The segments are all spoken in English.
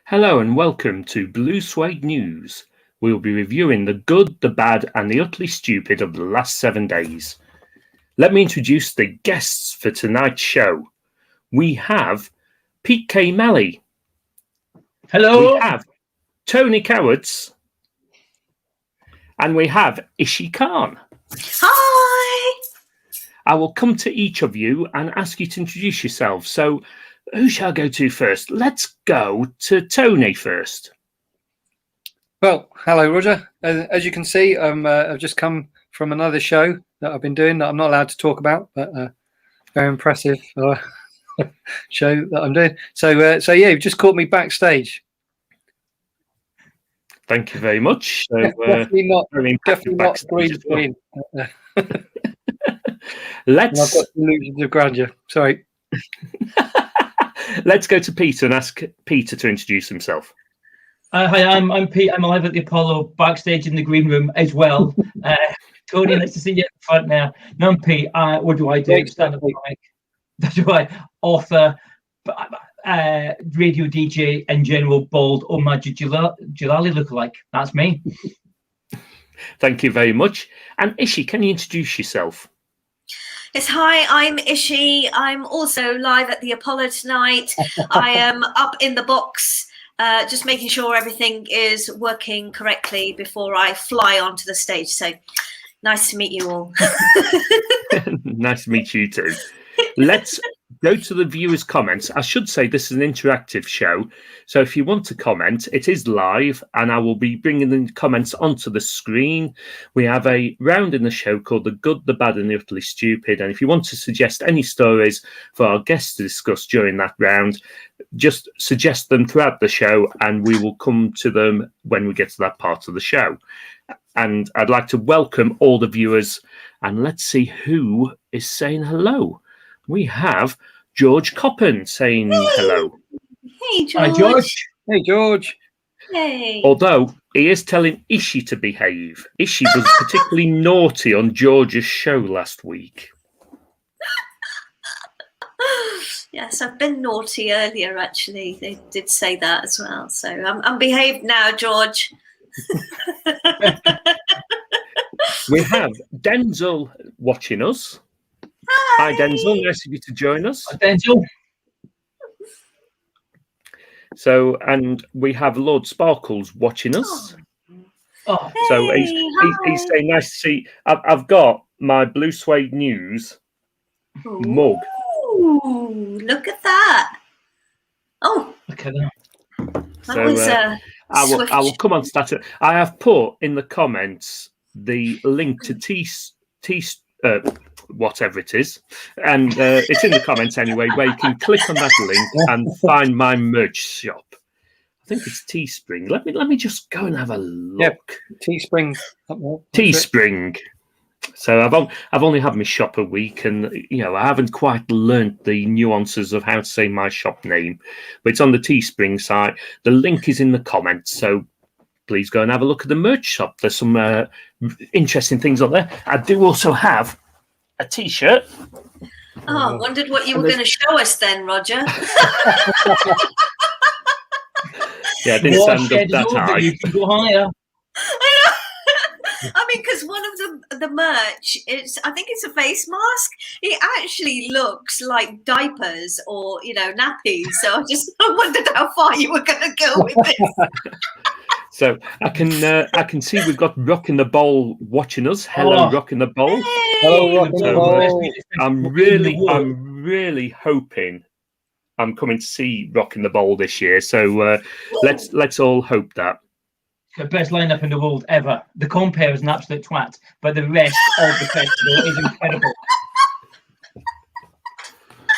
Hello and welcome to Blue Suede News. We will be reviewing the good, the bad and the utterly stupid of the last 7 days. Let me introduce the guests for tonight's show. We have Pete K. Malley. Hello. We have Tony Cowards. And we have Ishi Khan. Hi. I will come to each of you and ask you to introduce yourselves. So who shall I go to first? Let's go to Tony first. Well, hello, Roger. As you can see, I've just come from another show that I've been doing that I'm not allowed to talk about, but very impressive show that I'm doing. So yeah, you've just caught me backstage. Thank you very much. So, definitely not green screen. Let's. I've got illusions of grandeur. Sorry. Let's go to Peter and ask Peter to introduce himself. Hi, I'm Pete. I'm live at the Apollo, backstage in the green room as well. Tony, nice to see you at the front there. No, I'm Pete. What do I do? Stand up mic. That's right. Author, radio DJ, and general bald Majid Jalali lookalike. That's me. Thank you very much. And Ishi, can you introduce yourself? Yes, hi, I'm Ishi. I'm also live at the Apollo tonight. I am up in the box, just making sure everything is working correctly before I fly onto the stage. So nice to meet you all. Nice to meet you too. Let's go to the viewers' comments. I should say this is an interactive show. So if you want to comment, it is live and I will be bringing the comments onto the screen. We have a round in the show called The Good, the Bad and the Utterly Stupid. And if you want to suggest any stories for our guests to discuss during that round, just suggest them throughout the show and we will come to them when we get to that part of the show. And I'd like to welcome all the viewers and let's see who is saying hello. We have George Coppen saying hello. Hey, George. Hi, George. Hey, George. Hey. Although he is telling Ishi to behave. Ishi was particularly naughty on George's show last week. Yes, I've been naughty earlier, actually. They did say that as well. So I'm behaved now, George. We have Denzel watching us. Hi, Denzel. Nice of you to join us. Hi, Denzel. So, and we have Lord Sparkles watching us. Oh, So Hey, he's saying, nice to see. I've got my Blue Suede News mug. Ooh, look at that. Oh, look at that. that was I will come on to that. I have put in the comments the link to whatever it is, and it's in the comments anyway, where you can click on that link and find my merch shop. I think it's Teespring. Let me just go and have a look. Yep, Teespring. Teespring. So I've only had my shop a week, and I haven't quite learnt the nuances of how to say my shop name, but it's on the Teespring site. The link is in the comments, so please go and have a look at the merch shop. There's some interesting things on there. I do also have a T-shirt. Oh, wondered what you were going to show us then, Roger. Yeah, I didn't stand up that high. You can go higher. I mean, because one of the merch, I think it's a face mask. It actually looks like diapers or nappies. So I wondered how far you were going to go with this. So I can see we've got Rock in the Bowl watching us. Hello, Rock in the Bowl. Hey. Hello, Rock in the Bowl. I'm really hoping I'm coming to see Rock in the Bowl this year. So let's all hope that. The best lineup in the world ever. The compere is an absolute twat, but the rest of the festival is incredible.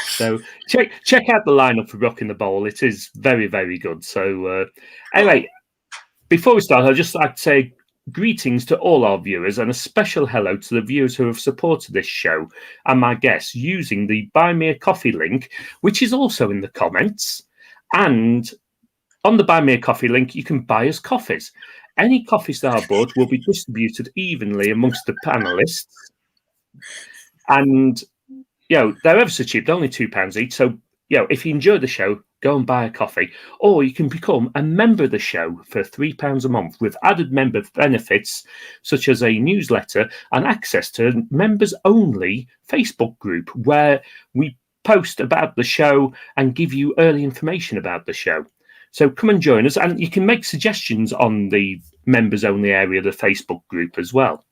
So check out the lineup for Rock in the Bowl. It is very, very good. So anyway, before we start, I'd just like to say greetings to all our viewers and a special hello to the viewers who have supported this show and my guests using the Buy Me a Coffee link, which is also in the comments. And on the Buy Me a Coffee link, you can buy us coffees. Any coffees that are bought will be distributed evenly amongst the panelists. And, they're ever so cheap. They're only £2 each. So, if you enjoy the show, go and buy a coffee, or you can become a member of the show for £3 a month with added member benefits such as a newsletter and access to a members-only Facebook group where we post about the show and give you early information about the show. So come and join us, and you can make suggestions on the members-only area of the Facebook group as well.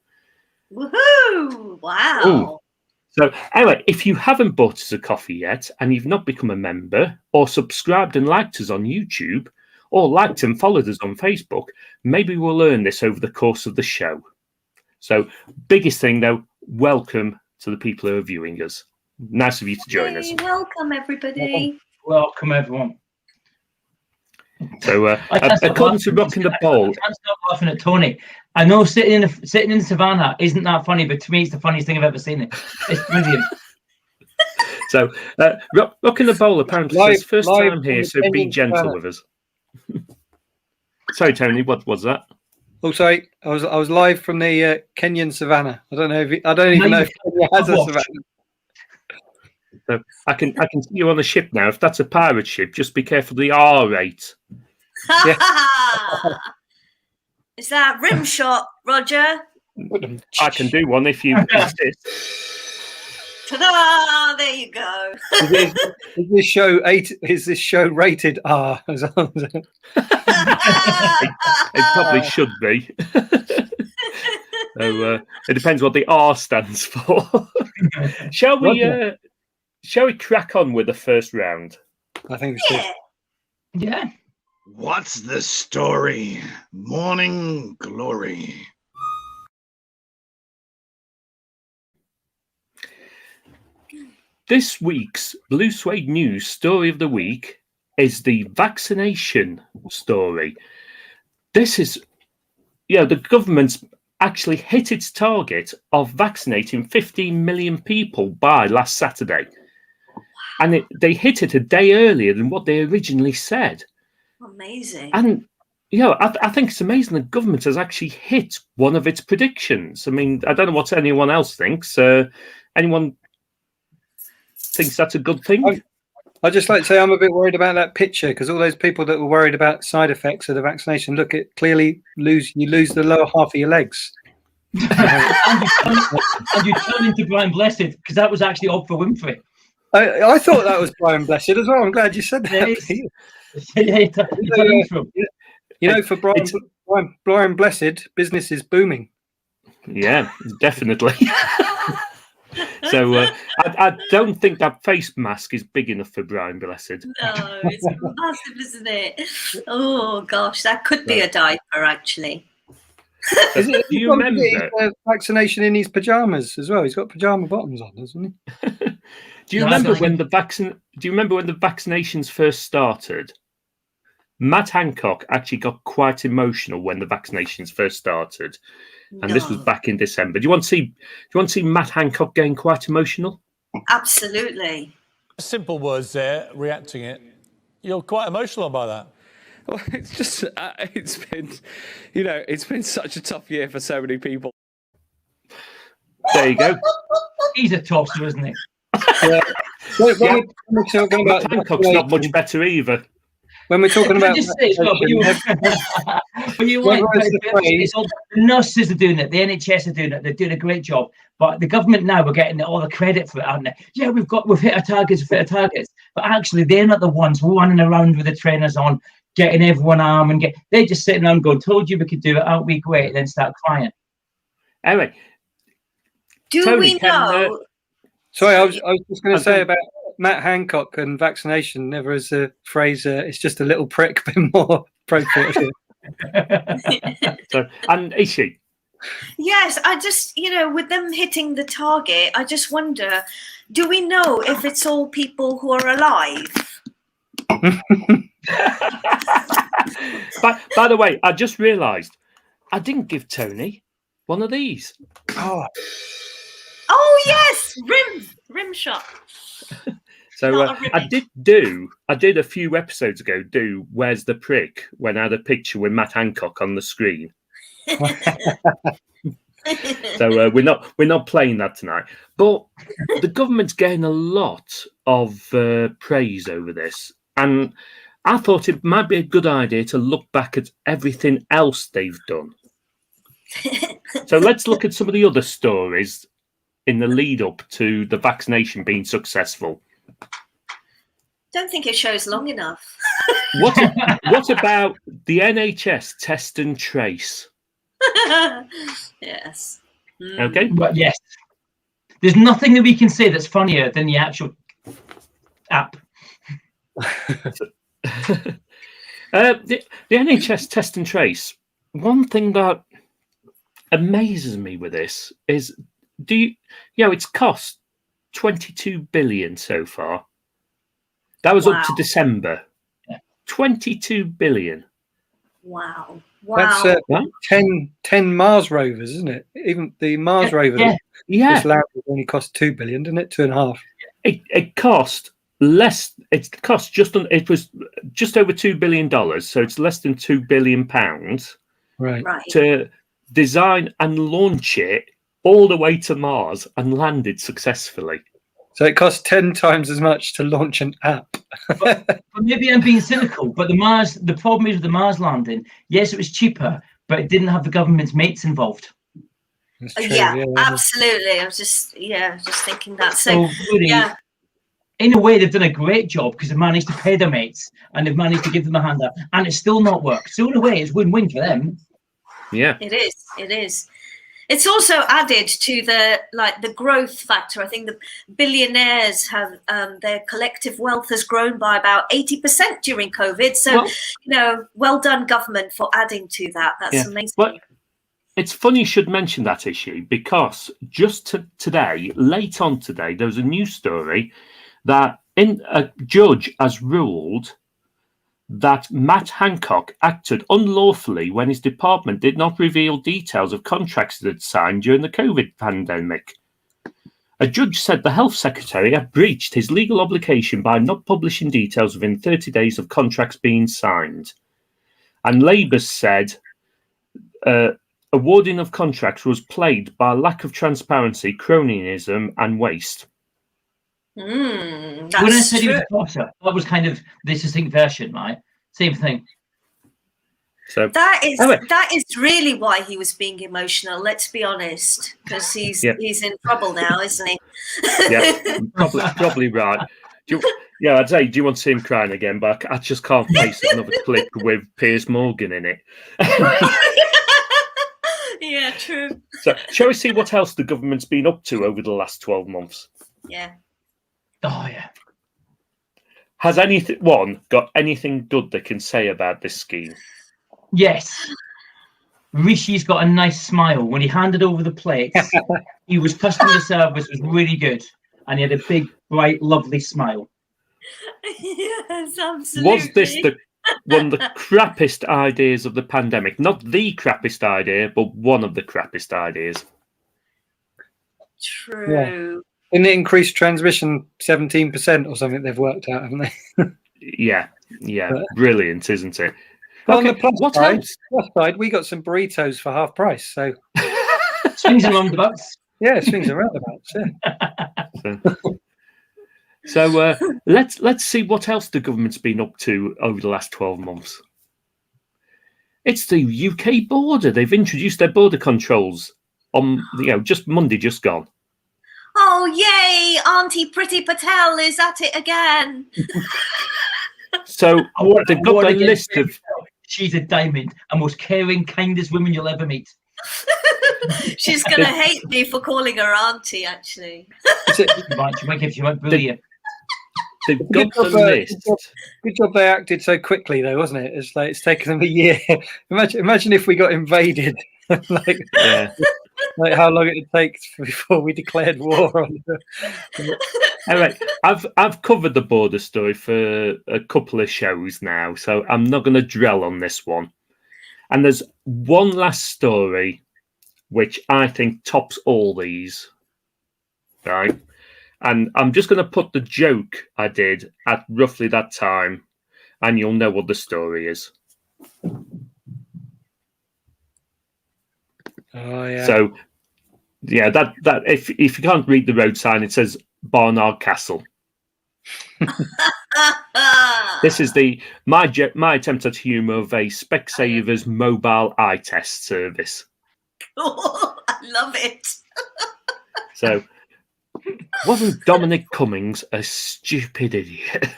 Woohoo! Wow. Ooh. So anyway, if you haven't bought us a coffee yet and you've not become a member or subscribed and liked us on YouTube or liked and followed us on Facebook, maybe we'll learn this over the course of the show. So biggest thing though, welcome to the people who are viewing us. Nice of you to join us. Welcome everybody. Welcome everyone. So according to Rocking the Bowl, I can't stop laughing at Tony. I know sitting in the savannah isn't that funny, but to me it's the funniest thing I've ever seen. It's brilliant. So Rocking the Bowl apparently says first time here, so be gentle with us. Sorry, Tony, what was that? Oh, sorry, I was live from the Kenyan savannah. I don't even know if Kenya has a savannah. So I can see you on a ship now. If that's a pirate ship, just be careful of the R rate. Is that rim shot, Roger? I can do one if you insist. Ta-da! There you go. Is this show rated R? It probably should be. So it depends what the R stands for. Shall we crack on with the first round? I think we should. Yeah. What's the story? Morning Glory. This week's Blue Suede News story of the week is the vaccination story. This is, the government's actually hit its target of vaccinating 15 million people by last Saturday. And they hit it a day earlier than what they originally said. Amazing. And, I think it's amazing the government has actually hit one of its predictions. I mean, I don't know what anyone else thinks. Anyone thinks that's a good thing? I'd just like to say I'm a bit worried about that picture because all those people that were worried about side effects of the vaccination, look, it clearly you lose the lower half of your legs. and you turn into Brian Blessed because that was actually Oprah Winfrey. I thought that was Brian Blessed as well. I'm glad you said that. For Brian Blessed, business is booming. Yeah, definitely. So I don't think that face mask is big enough for Brian Blessed. No, it's massive, isn't it? Oh gosh, that could be a diaper actually. Do you remember vaccination in his pajamas as well? He's got pajama bottoms on, doesn't he? Do you remember when the vaccinations first started? Matt Hancock actually got quite emotional when the vaccinations first started, and this was back in December. Do you want to see Matt Hancock getting quite emotional? Absolutely. Simple words there, reacting it. You're quite emotional by that. Well, it's just it's been such a tough year for so many people. There you go. He's a tosser, isn't he? Yeah. When we're talking about Hancock's not much better either. When we're talking about the nurses are doing it, the NHS are doing it, they're doing a great job. But the government now are getting all the credit for it, aren't they? Yeah, we've hit our targets, But actually they're not the ones running around with the trainers on, getting everyone arm and they're just sitting around going, told you we could do it, aren't we great? And then start crying. Anyway. We know? Sorry, I was just going to say about Matt Hancock and vaccination, never as a phrase, it's just a little prick, been more appropriate. And Ishi? Yes, I just, with them hitting the target, I just wonder, do we know if it's all people who are alive? By the way, I just realised I didn't give Tony one of these. Oh yes, rim shot. So I did a few episodes ago do Where's the Prick when I had a picture with Matt Hancock on the screen. So we're not playing that tonight. But the government's getting a lot of praise over this, And I thought it might be a good idea to look back at everything else they've done. So let's look at some of the other stories in the lead up to the vaccination being successful. Don't think it shows long enough. What about the NHS Test and Trace? Yes. Okay. But yes, there's nothing that we can say that's funnier than the actual app. The NHS Test and Trace. One thing that amazes me with this is, it's cost 22 billion so far. That was up to December. Yeah. 22 billion. Wow. That's 10 Mars rovers, isn't it? Even the Mars rover Yeah. only cost 2 billion, didn't it? 2.5. It cost less. It cost it was just over $2 billion, so it's less than £2 billion Right. to design and launch it all the way to Mars and land it successfully. So it costs 10 times as much to launch an app. But maybe I'm being cynical, but the problem is with the Mars landing, yes, it was cheaper, but it didn't have the government's mates involved. That's true, Yeah, absolutely. I was just thinking that. So really, yeah. In a way, they've done a great job because they've managed to pay their mates and they've managed to give them a hand up, and it's still not worked. So in a way, it's win-win for them. Yeah, it is. It is. It's also added to the growth factor. I think the billionaires have their collective wealth has grown by about 80% during COVID. So, well done, government, for adding to that. That's amazing. Well, it's funny you should mention that issue, because just today, late on today, there was a news story that a judge has ruled that Matt Hancock acted unlawfully when his department did not reveal details of contracts that had signed during the COVID pandemic. A judge said the health secretary had breached his legal obligation by not publishing details within 30 days of contracts being signed. And Labour said awarding of contracts was plagued by lack of transparency, cronyism and waste. When I said he was a tosser, that was kind of the succinct version, right? Same thing. So that is really why he was being emotional. Let's be honest, because he's in trouble now, isn't he? Yeah, probably right. I'd say, do you want to see him crying again? But I just can't face another clip with Piers Morgan in it. Yeah, true. So, shall we see what else the government's been up to over the last 12 months? Yeah. Oh, yeah. Has anyone got anything good they can say about this scheme? Yes. Rishi's got a nice smile. When he handed over the plates, customer service was really good. And he had a big, bright, lovely smile. Yes, absolutely. Was this one of the crappiest ideas of the pandemic? Not the crappiest idea, but one of the crappiest ideas. True. Yeah. Didn't it increase transmission 17% or something they've worked out, haven't they? Yeah. Brilliant, isn't it? Well, okay, on the plus side, we got some burritos for half price. So swings and roundabouts. Yeah, swings and roundabouts. Yeah. So let's see what else the government's been up to over the last 12 months. It's the UK border. They've introduced their border controls on just Monday, just gone. Oh, yay! Auntie Priti Patel is at it again. So they've got a list of... She's a diamond, a most caring, kindest woman you'll ever meet. She's going to hate me for calling her auntie, actually. She might bully you. They've got the list. Good job they acted so quickly, though, wasn't it? It's like it's taken them a year. Imagine if we got invaded. Like how long it takes before we declared war on them. Anyway, I've covered the border story for a couple of shows now, so I'm not going to dwell on this one. And there's one last story which I think tops all these, right? And I'm just going to put the joke I did at roughly that time, and you'll know what the story is. Oh yeah. So, yeah, that if you can't read the road sign, it says Barnard Castle. This is my attempt at humour of a Specsaver's mobile eye test service. I love it. So, wasn't Dominic Cummings a stupid idiot?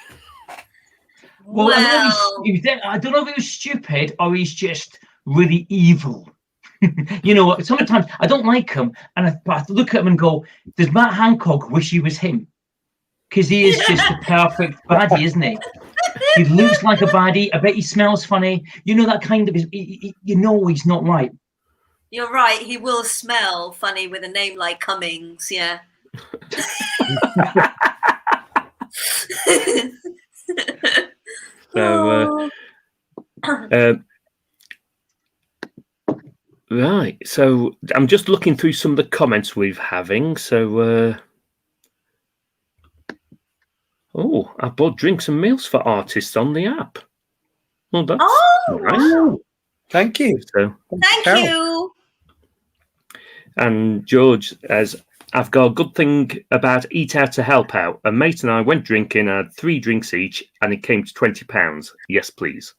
Well, I don't know if he was stupid or he's just really evil. You know, sometimes I don't like him, and I look at him and go, does Matt Hancock wish he was him? Because he is just the perfect baddie, isn't he? He looks like a baddie. I bet he smells funny. You know, that kind of, you know he's not right. You're right. He will smell funny with a name like Cummings. Yeah. So, right. So I'm just looking through some of the comments we're having. So, I bought drinks and meals for artists on the app. Well, that's nice. Thank you. So, Thank you. And George, I've got a good thing about Eat Out to Help Out. A mate and I went drinking, had 3 drinks each, and it came to £20. Yes, please.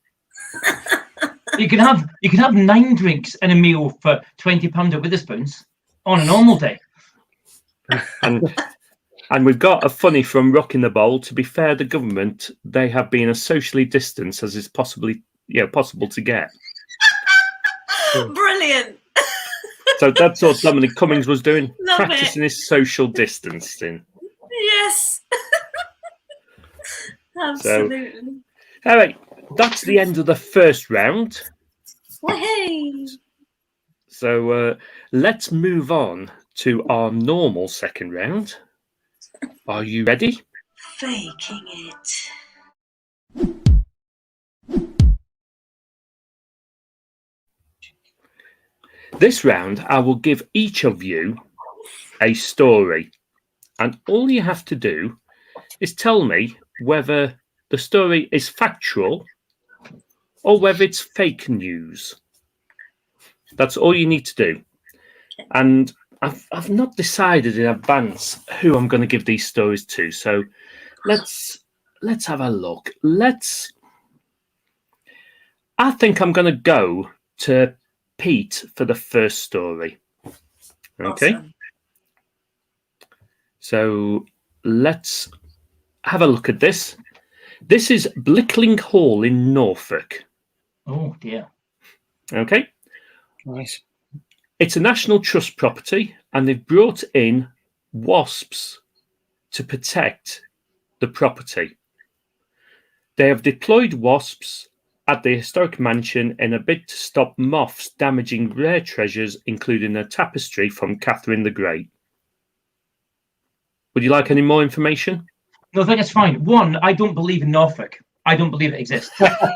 You can have 9 drinks and a meal for £20 at Witherspoons on a normal day. And we've got a funny from Rocking the Bowl. To be fair, the government, they have been as socially distanced as is possible to get. Brilliant. So that's what Dominic Cummings was doing, Love practicing his social distancing. Yes. Absolutely. So, all right, that's the end of the first round. Hey. So let's move on to our normal second round. Are you ready? Faking it. This round, I will give each of you a story, and all you have to do is tell me whether the story is factual or whether it's fake news. That's all you need to do. And I've not decided in advance who I'm going to give these stories to, so let's have a look. I think I'm going to go to Pete for the first story. Okay. Awesome. So let's have a look at this. This is Blickling Hall in Norfolk. Oh dear. Okay. Nice. It's a National Trust property, and they've brought in wasps to protect the property. They have deployed wasps at the historic mansion in a bid to stop moths damaging rare treasures, including a tapestry from Catherine the Great. Would you like any more information? No, I think it's fine. One, I don't believe in Norfolk. I don't believe it exists.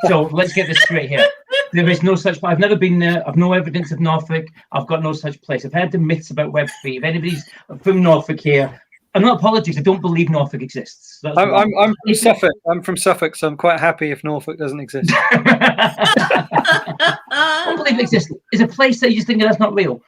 So let's get this straight here. There is no such. I've never been there. I've no evidence of Norfolk. I've got no such place. I've heard the myths about Web3. If anybody's from Norfolk here, I'm not apologies. I don't believe Norfolk exists. I'm from Suffolk. I'm from Suffolk, so I'm quite happy if Norfolk doesn't exist. I don't believe it exists. It's a place that you just think that's not real.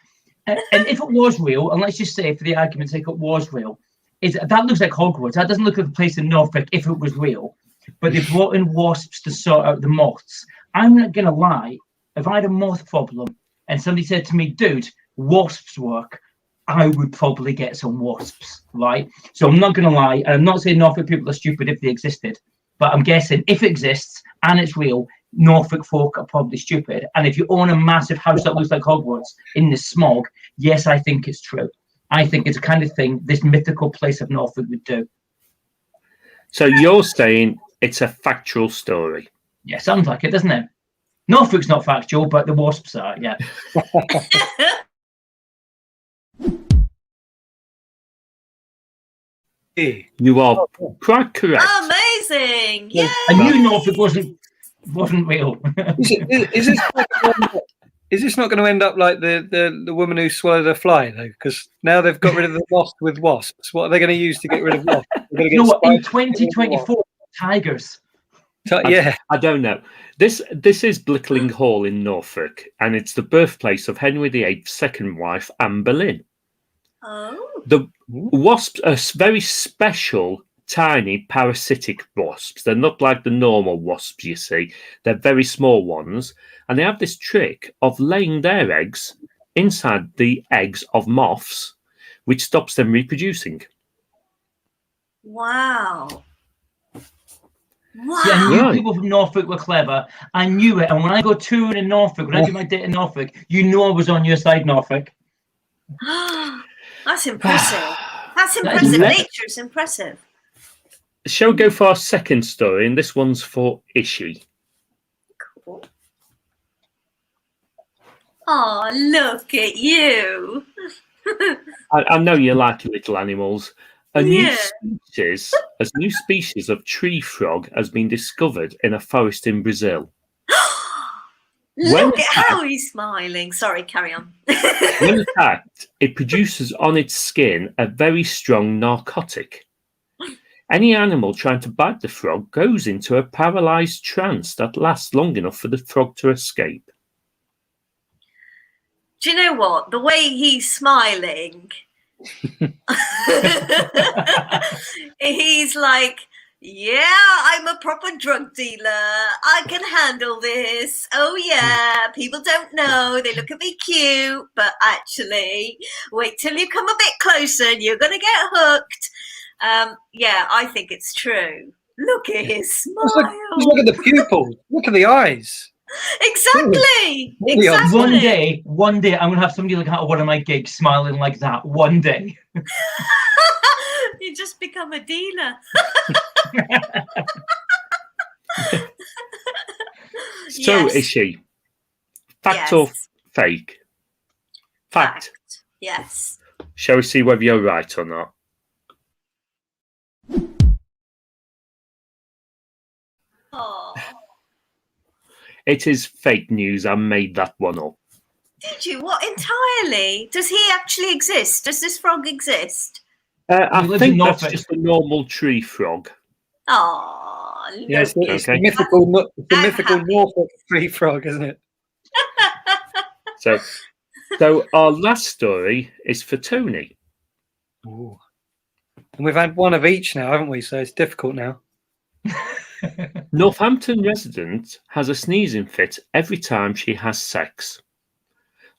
And if it was real, and let's just say for the argument's sake it was real, that looks like Hogwarts. That doesn't look like a place in Norfolk if it was real. But they brought in wasps to sort out the moths. I'm not going to lie. If I had a moth problem and somebody said to me, dude, wasps work, I would probably get some wasps, right? So I'm not going to lie. And I'm not saying Norfolk people are stupid if they existed. But I'm guessing if it exists and it's real, Norfolk folk are probably stupid. And if you own a massive house that looks like Hogwarts in the smog, yes, I think it's true. I think it's the kind of thing this mythical place of Norfolk would do. So you're saying it's a factual story? Yeah, sounds like it, doesn't it? Norfolk's not factual, but the wasps are, yeah. You are quite correct. Amazing! Yeah. I knew Norfolk wasn't real. Is this not going to end up like the woman who swallowed a fly though? Because now they've got rid of the wasp with wasps. What are they going to use to get rid of wasps? You know what? In 2024, tigers. Yeah, I don't know. This is Blickling Hall in Norfolk, and it's the birthplace of Henry VIII's second wife, Anne Boleyn. Oh. The wasps are very special tiny parasitic wasps. They're not like the normal wasps you see. They're very small ones. And they have this trick of laying their eggs inside the eggs of moths, which stops them reproducing. Wow. Wow. See, I knew Right. people from Norfolk were clever. I knew it. And when I go touring in Norfolk, when I do my date in Norfolk, you know I was on your side, Norfolk. That's impressive. That's That is impressive. impressive. Nature is impressive. Shall we go for our second story? And this one's for Ishi. Cool. Oh, look at you. I know you like little animals. A Yeah. new species of tree frog has been discovered in a forest in Brazil. Look at how he's smiling. Sorry, carry on. When attacked, it produces on its skin a very strong narcotic. Any animal trying to bite the frog goes into a paralyzed trance that lasts long enough for the frog to escape. Do you know what? The way he's smiling, he's like, yeah, I'm a proper drug dealer. I can handle this. Oh, yeah. People don't know. They look at me cute. But actually, wait till you come a bit closer and you're going to get hooked. Yeah, I think it's true. Look at his smile. Just look at the pupils. Look at the eyes. Exactly. Really Exactly. One day, I'm going to have somebody looking at one of my gigs smiling like that. One day. You just become a dealer. So, Yes. Ishi, fact Yes. or fake? Fact. Yes. Shall we see whether you're right or not? Oh, It is fake news. I made that one up. did you? What entirely? Does he actually exist? Does this frog exist? I lives in think that's Norfolk. just a normal tree frog. Oh, Yes, it's Okay. the mythical, I'm mythical happy. Norfolk tree frog, isn't it? So our last story is for Tony. Ooh. And we've had one of each now, haven't we? So it's difficult now. Northampton resident has a sneezing fit every time she has sex.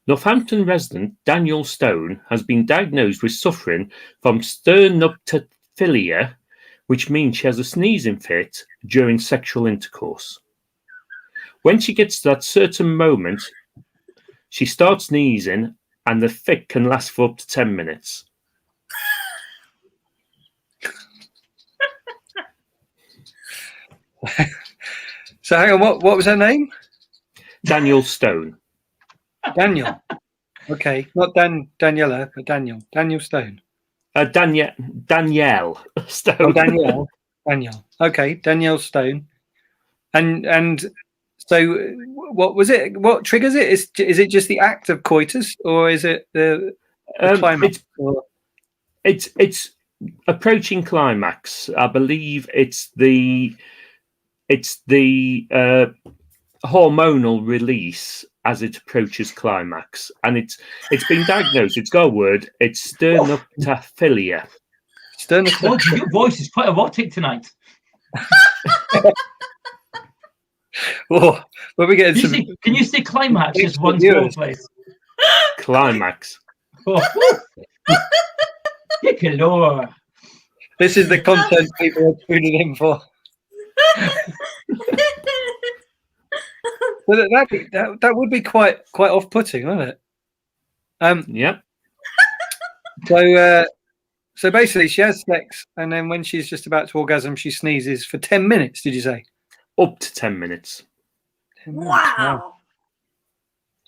Northampton resident Daniel Stone has been diagnosed with suffering from sternoctophilia, which means she has a sneezing fit during sexual intercourse. When she gets to that certain moment, she starts sneezing and the fit can last for up to 10 minutes. So hang on, what was her name? Daniel Stone. Daniel. Okay, not Daniela, but Daniel Stone. Danielle Stone. Oh, Danielle. Okay, Danielle Stone. And so, what was it? What triggers it? Is it just the act of coitus, or is it the climax? It's approaching climax. I believe it's the hormonal release as it approaches climax, and it's been diagnosed. It's got a word. It's sternoctophilia. God, your voice is quite erotic tonight. Oh, well, we get some. Can you say climax just once Viewers. more, please? Climax. Oh. Good galore. This is the content people are tuning in for. Well, that would be quite off-putting, wouldn't it? Yep. So basically, she has sex, and then when she's just about to orgasm, she sneezes for 10 minutes. Did you say? Up to 10 minutes. 10 minutes, Wow.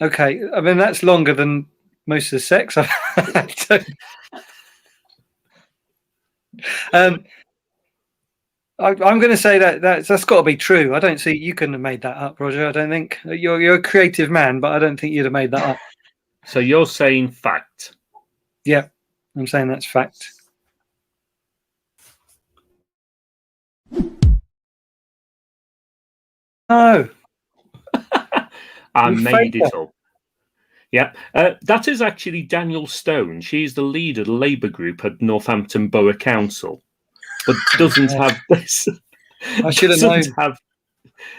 Okay, I mean that's longer than most of the sex I've had. So, I'm going to say that's got to be true. I don't see you couldn't have made that up, Roger. I don't think you're a creative man, but I don't think you'd have made that up. So you're saying fact. Yeah, I'm saying that's fact. No, I You made it faked up. Yep. That is actually Daniel Stone. She's the leader of the Labour group at Northampton Borough Council. but doesn't have this. I should have known.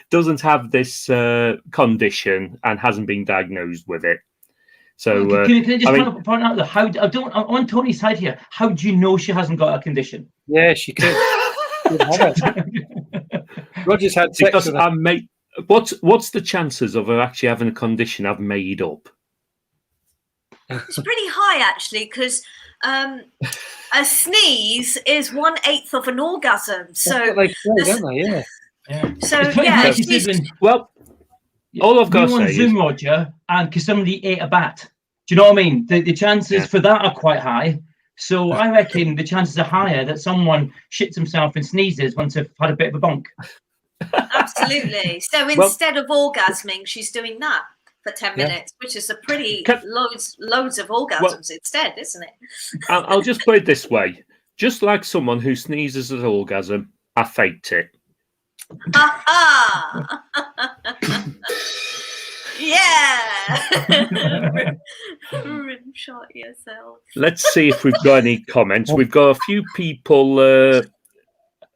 Doesn't have this condition and hasn't been diagnosed with it. So can I just point out though, I'm on Tony's side here. How do you know she hasn't got a condition? Yeah, she could. Roger's had sex because with her. what's the chances of her actually having a condition I've made up? It's pretty high actually, because a sneeze is 1/8 of an orgasm. So That's what they say, don't they? Yeah. So Yeah, well, all I've got to on say Zoom, is, Roger, and because somebody ate a bat. Do you know what I mean? The chances for that are quite high. So I reckon the chances are higher that someone shits himself and sneezes once they've had a bit of a bonk. Absolutely. So instead of orgasming, she's doing that for 10 minutes, which is a pretty loads of orgasms instead, isn't it? I'll just put it this way. Just like someone who sneezes at orgasm, I faked it. Yeah. Rimshot yourself. Let's see if we've got any comments. We've got a few people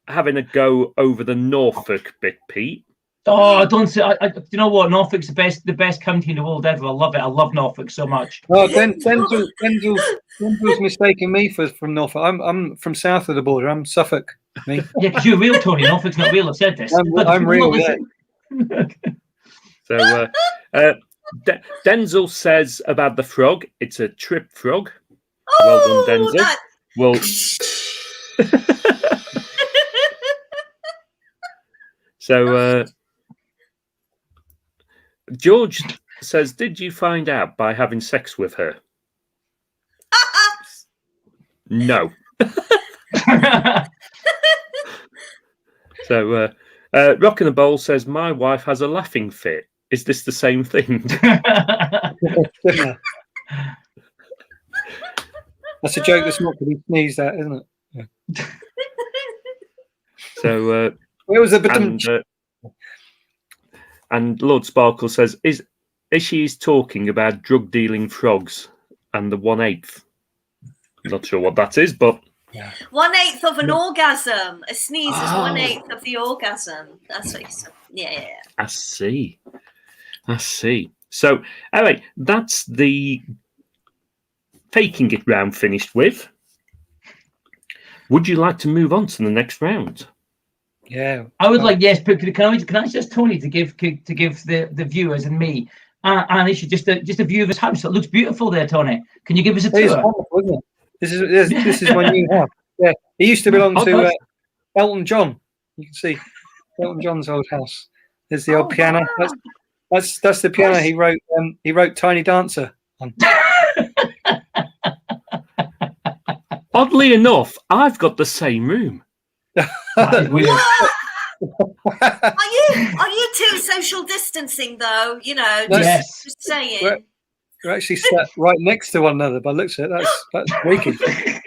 having a go over the Norfolk bit, Pete. Oh, don't say! You know what? Norfolk's the best county in the world ever. I love it. I love Norfolk so much. Oh, Denzel's mistaking me from Norfolk. I'm from south of the border. I'm Suffolk. Me. Yeah, because you're real, Tony. Norfolk's not real. I've said this. I'm real. Yeah. So Denzel says about the frog, it's a trip frog. Well done, Denzel. Well. So George says, did you find out by having sex with her? No. So Rock in the Bowl says, my wife has a laughing fit. Is this the same thing? That's a joke that's not to be sneezed at, isn't it? Yeah. So it was a bit. And Lord Sparkle says, is she's talking about drug dealing frogs and the 1/8? Not sure what that is, but 1/8 of an orgasm. A sneeze is 1/8 of the orgasm. That's what you said. Yeah. I see. So, all right, that's the faking it round finished with. Would you like to move on to the next round? Yeah, I would like. Yes, but can I suggest Tony to give the viewers and me and Ishi just a view of his house? It looks beautiful there, Tony. Can you give us a tour? It's wonderful, isn't it? This is my new house. Yeah, he used to belong to Elton John. You can see Elton John's old house. There's the old piano. That's the piano he wrote. He wrote Tiny Dancer on. Oddly enough, I've got the same room. Are you two social distancing though? You know, just saying. We're actually sat right next to one another. By the looks of it, that's freaky. I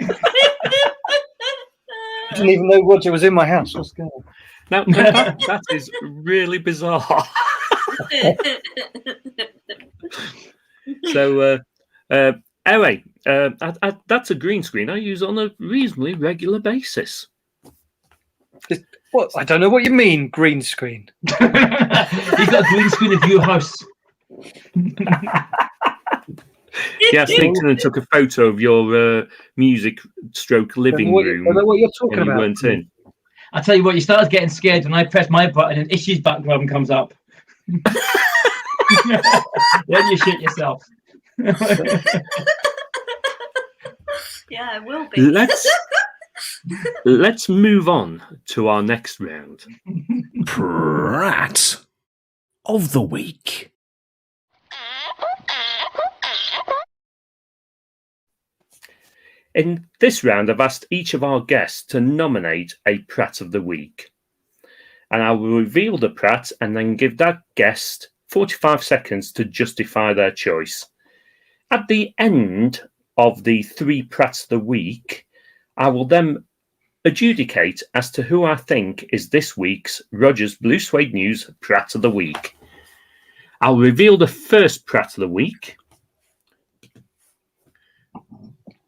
didn't even know Roger was in my house. What's going on? Now that is really bizarre. So anyway, that's a green screen I use on a reasonably regular basis. What? I don't know what you mean, green screen. You've got a green screen of your house. Yeah, I sneaked in and took a photo of your music stroke living room. I know what you're talking about. You weren't in. I tell you what, you started getting scared when I press my button and Ishi's background comes up. Then you shit yourself. Yeah, it will be. Let's move on to our next round. Prat of the week. In this round, I've asked each of our guests to nominate a Prat of the Week. And I will reveal the Prat and then give that guest 45 seconds to justify their choice. At the end of the 3 Prats of the Week, I will then adjudicate as to who I think is this week's Roger's Blue Suede News Prat of the Week. I'll reveal the first Prat of the Week.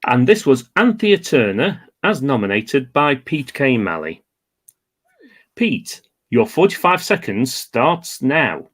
And this was Anthea Turner as nominated by Pete K. Malley. Pete, your 45 seconds starts now.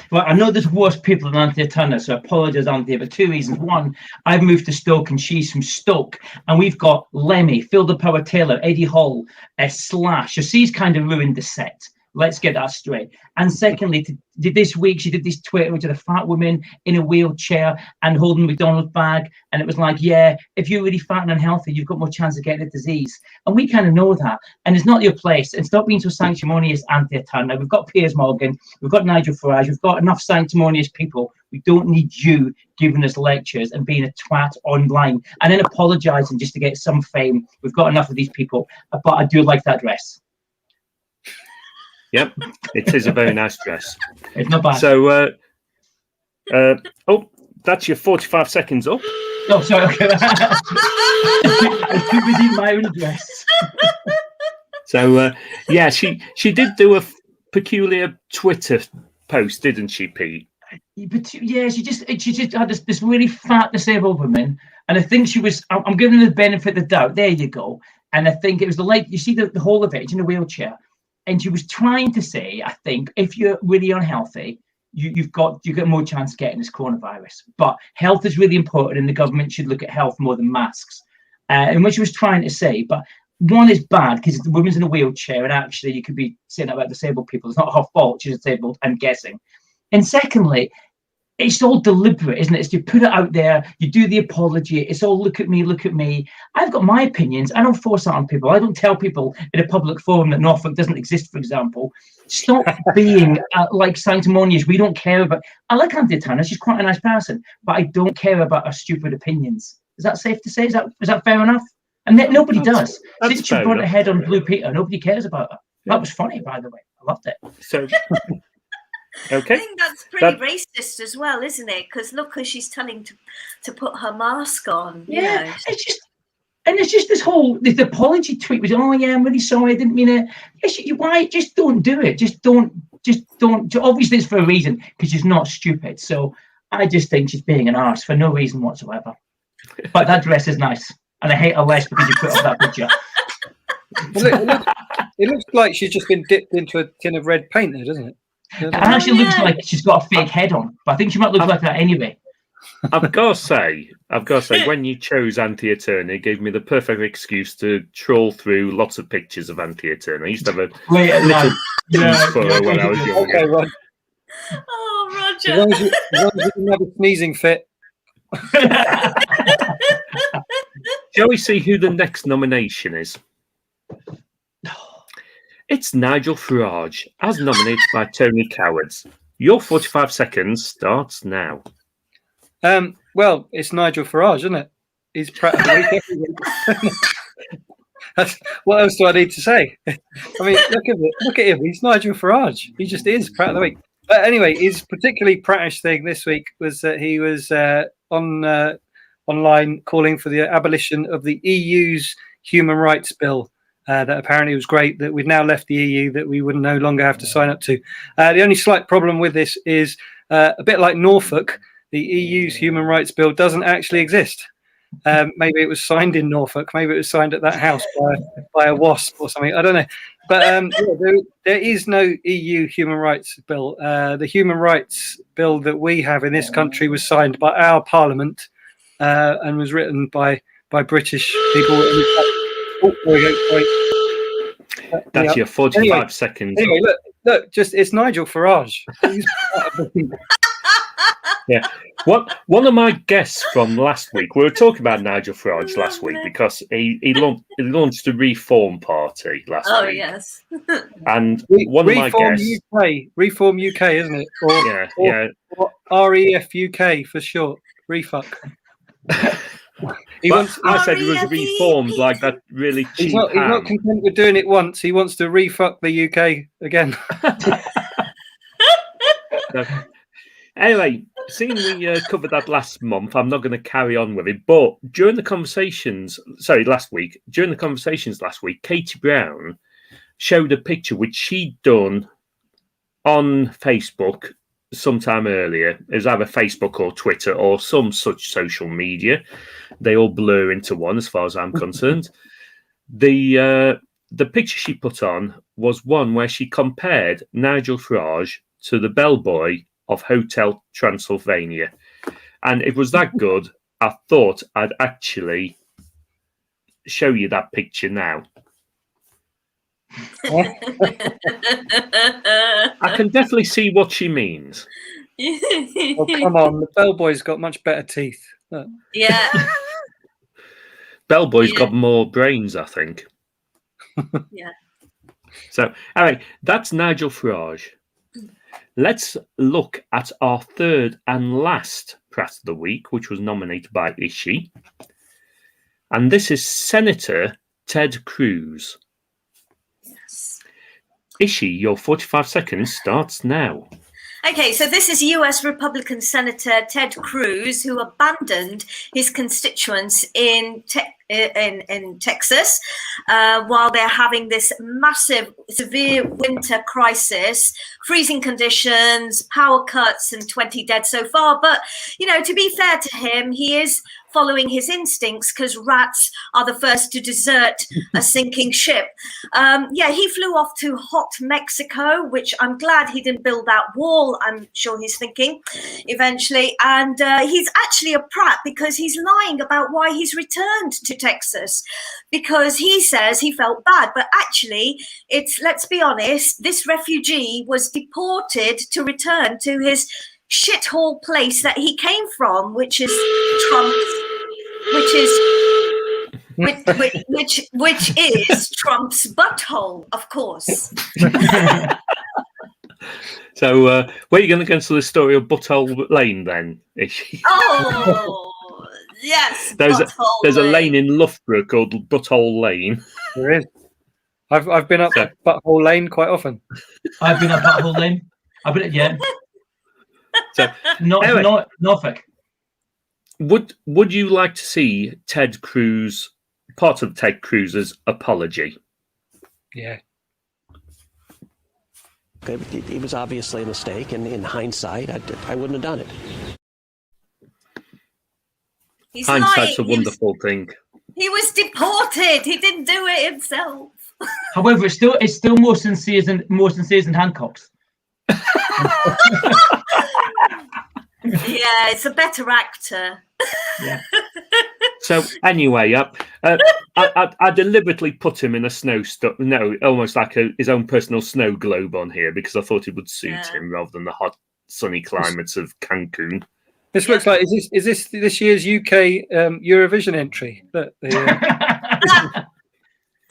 Well, I know there's worse people than Anthea Turner, so I apologise, Anthea, for two reasons. One, I've moved to Stoke and she's from Stoke, and we've got Lemmy, Phil the Power Taylor, Eddie Hall, Slash. So she's kind of ruined the set. Let's get that straight. And secondly, this week she did this Twitter with a fat woman in a wheelchair and holding a McDonald's bag. And it was like, yeah, if you're really fat and unhealthy, you've got more chance of getting a disease. And we kind of know that. And it's not your place. And stop being so sanctimonious, Anthea Turner. We've got Piers Morgan. We've got Nigel Farage. We've got enough sanctimonious people. We don't need you giving us lectures and being a twat online and then apologising just to get some fame. We've got enough of these people. But I do like that dress. Yep, it is a very nice dress. It's not bad. So, that's your 45 seconds up. Oh, sorry. Okay. I'm too busy in my own dress. So, yeah, she did do a peculiar Twitter post, didn't she, Pete? But yeah, she just had this really fat disabled woman, and I think she was. I'm giving her the benefit of the doubt. There you go. And I think it was you see the whole of it. She's in a wheelchair. And she was trying to say, I think, if you're really unhealthy, you got more chance of getting this coronavirus. But health is really important, and the government should look at health more than masks. And what she was trying to say, but one is bad because the woman's in a wheelchair, and actually you could be saying that about disabled people. It's not her fault she's disabled, I'm guessing. And secondly, it's all deliberate, isn't it? It's you put it out there, you do the apology, it's all look at me, look at me. I've got my opinions. I don't force that on people. I don't tell people in a public forum that Norfolk doesn't exist, for example. Stop being like sanctimonious. We don't care about. I like Anthea Turner, she's quite a nice person, but I don't care about her stupid opinions. Is that safe to say? Is that fair enough? And nobody does. Since she brought her head on Blue Peter, nobody cares about her. That was funny, by the way. I loved it. So. Okay. I think that's pretty racist as well, isn't it? Because look, she's telling to put her mask on. Yeah, you know. it's just this apology tweet was, oh yeah, I'm really sorry, I didn't mean it. Yes, why? Just don't do it. Just don't. Obviously, it's for a reason because she's not stupid. So I just think she's being an arse for no reason whatsoever. But that dress is nice, and I hate her less because you put up that picture. Well, it looks like she's just been dipped into a tin of red paint there, doesn't it? It actually looks like she's got a fake head on, but I think she might look like that anyway. I've got to say, when you chose Anthea Turner, it gave me the perfect excuse to troll through lots of pictures of Anthea Turner. I used to have a little for her when I was younger. Okay, right. Oh, Roger. As long as you didn't have a sneezing fit. Shall we see who the next nomination is? It's Nigel Farage, as nominated by Tony Cowards. Your 45 seconds starts now. Well, it's Nigel Farage, isn't it? He's practically what else do I need to say? I mean, look at him. He's Nigel Farage. He just is Pratt of the Week. But anyway, his particularly prattish thing this week was that he was online calling for the abolition of the EU's human rights bill. That apparently was great, that we've now left the EU, that we would no longer have to sign up to. The only slight problem with this is a bit like Norfolk, the EU's human rights bill doesn't actually exist. Maybe it was signed in Norfolk, maybe it was signed at that house by a wasp or something, I don't know. But there is no EU human rights bill. The human rights bill that we have in this country was signed by our parliament and was written by British people. Oh, there we go. Sorry. That's your 45 seconds. Anyway, look, it's Nigel Farage. Yeah. One of my guests from last week, we were talking about Nigel Farage last week because he launched a Reform Party last week. Oh, yes. And one of my guests... Reform UK, isn't it? Or REF UK for short. Refuck. I said it was reformed, like that really cheap. He's not content with doing it once. He wants to refuck the UK again. Anyway, seeing we covered that last month, I'm not going to carry on with it. But during the conversations last week, Katie Brown showed a picture which she'd done on Facebook sometime earlier. It was either Facebook or Twitter or some such social media. They all blur into one as far as I'm concerned. The picture she put on was one where she compared Nigel Farage to the bellboy of Hotel Transylvania. And it was that good, I thought I'd actually show you that picture now. I can definitely see what she means. Oh, come on. The bellboy's got much better teeth. Look. Yeah. Bellboy's got more brains, I think. Yeah. So, all right, that's Nigel Farage. Let's look at our third and last Prat of the Week, which was nominated by Ishi. And this is Senator Ted Cruz. Yes. Ishi, your 45 seconds starts now. Okay, so this is US Republican Senator Ted Cruz, who abandoned his constituents in Texas while they're having this massive, severe winter crisis, freezing conditions, power cuts, and 20 dead so far. But, you know, to be fair to him, he is following his instincts because rats are the first to desert a sinking ship. He flew off to hot Mexico, which I'm glad he didn't build that wall, I'm sure he's thinking eventually. And he's actually a prat because he's lying about why he's returned to Texas, because he says he felt bad. But actually, let's be honest, this refugee was deported to return to his shithole place that he came from, which is Trump's butthole, of course. So, where are you going to go into the story of Butthole Lane then, Ishi? Oh, yes. There's a lane in Loughborough called Butthole Lane. There is. I've been up Butthole Lane quite often. I've been up Butthole Lane. I've been yeah. So, not Norfolk. Would you like to see part of Ted Cruz's apology? Yeah. It was obviously a mistake, and in hindsight, I wouldn't have done it. Hindsight's a wonderful thing. He was deported. He didn't do it himself. However, it's still more sincere than Hancock's. Yeah, it's a better actor. Yeah. So anyway, I deliberately put him in a almost like his own personal snow globe on here because I thought it would suit him rather than the hot, sunny climates of Cancun. This looks like is this year's UK Eurovision entry? Can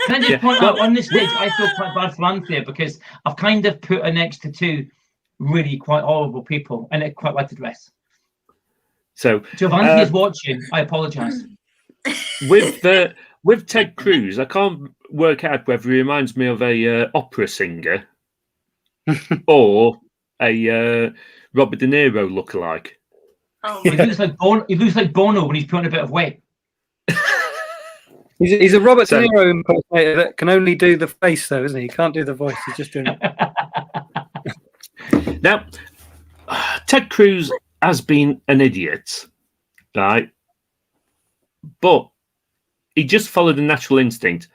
I just point out on this stage, I feel quite bad for Anthea because I've kind of put her next to two really quite horrible people, and I quite like the dress. So if Anthea's watching, I apologise. With Ted Cruz, I can't work out whether he reminds me of a opera singer or a Robert De Niro lookalike. Oh, he looks like Bono when he's put on a bit of weight. He's a Robert De Niro impersonator that can only do the face, though, isn't he? He can't do the voice. He's just doing it. Now, Ted Cruz has been an idiot, right? But he just followed a natural instinct.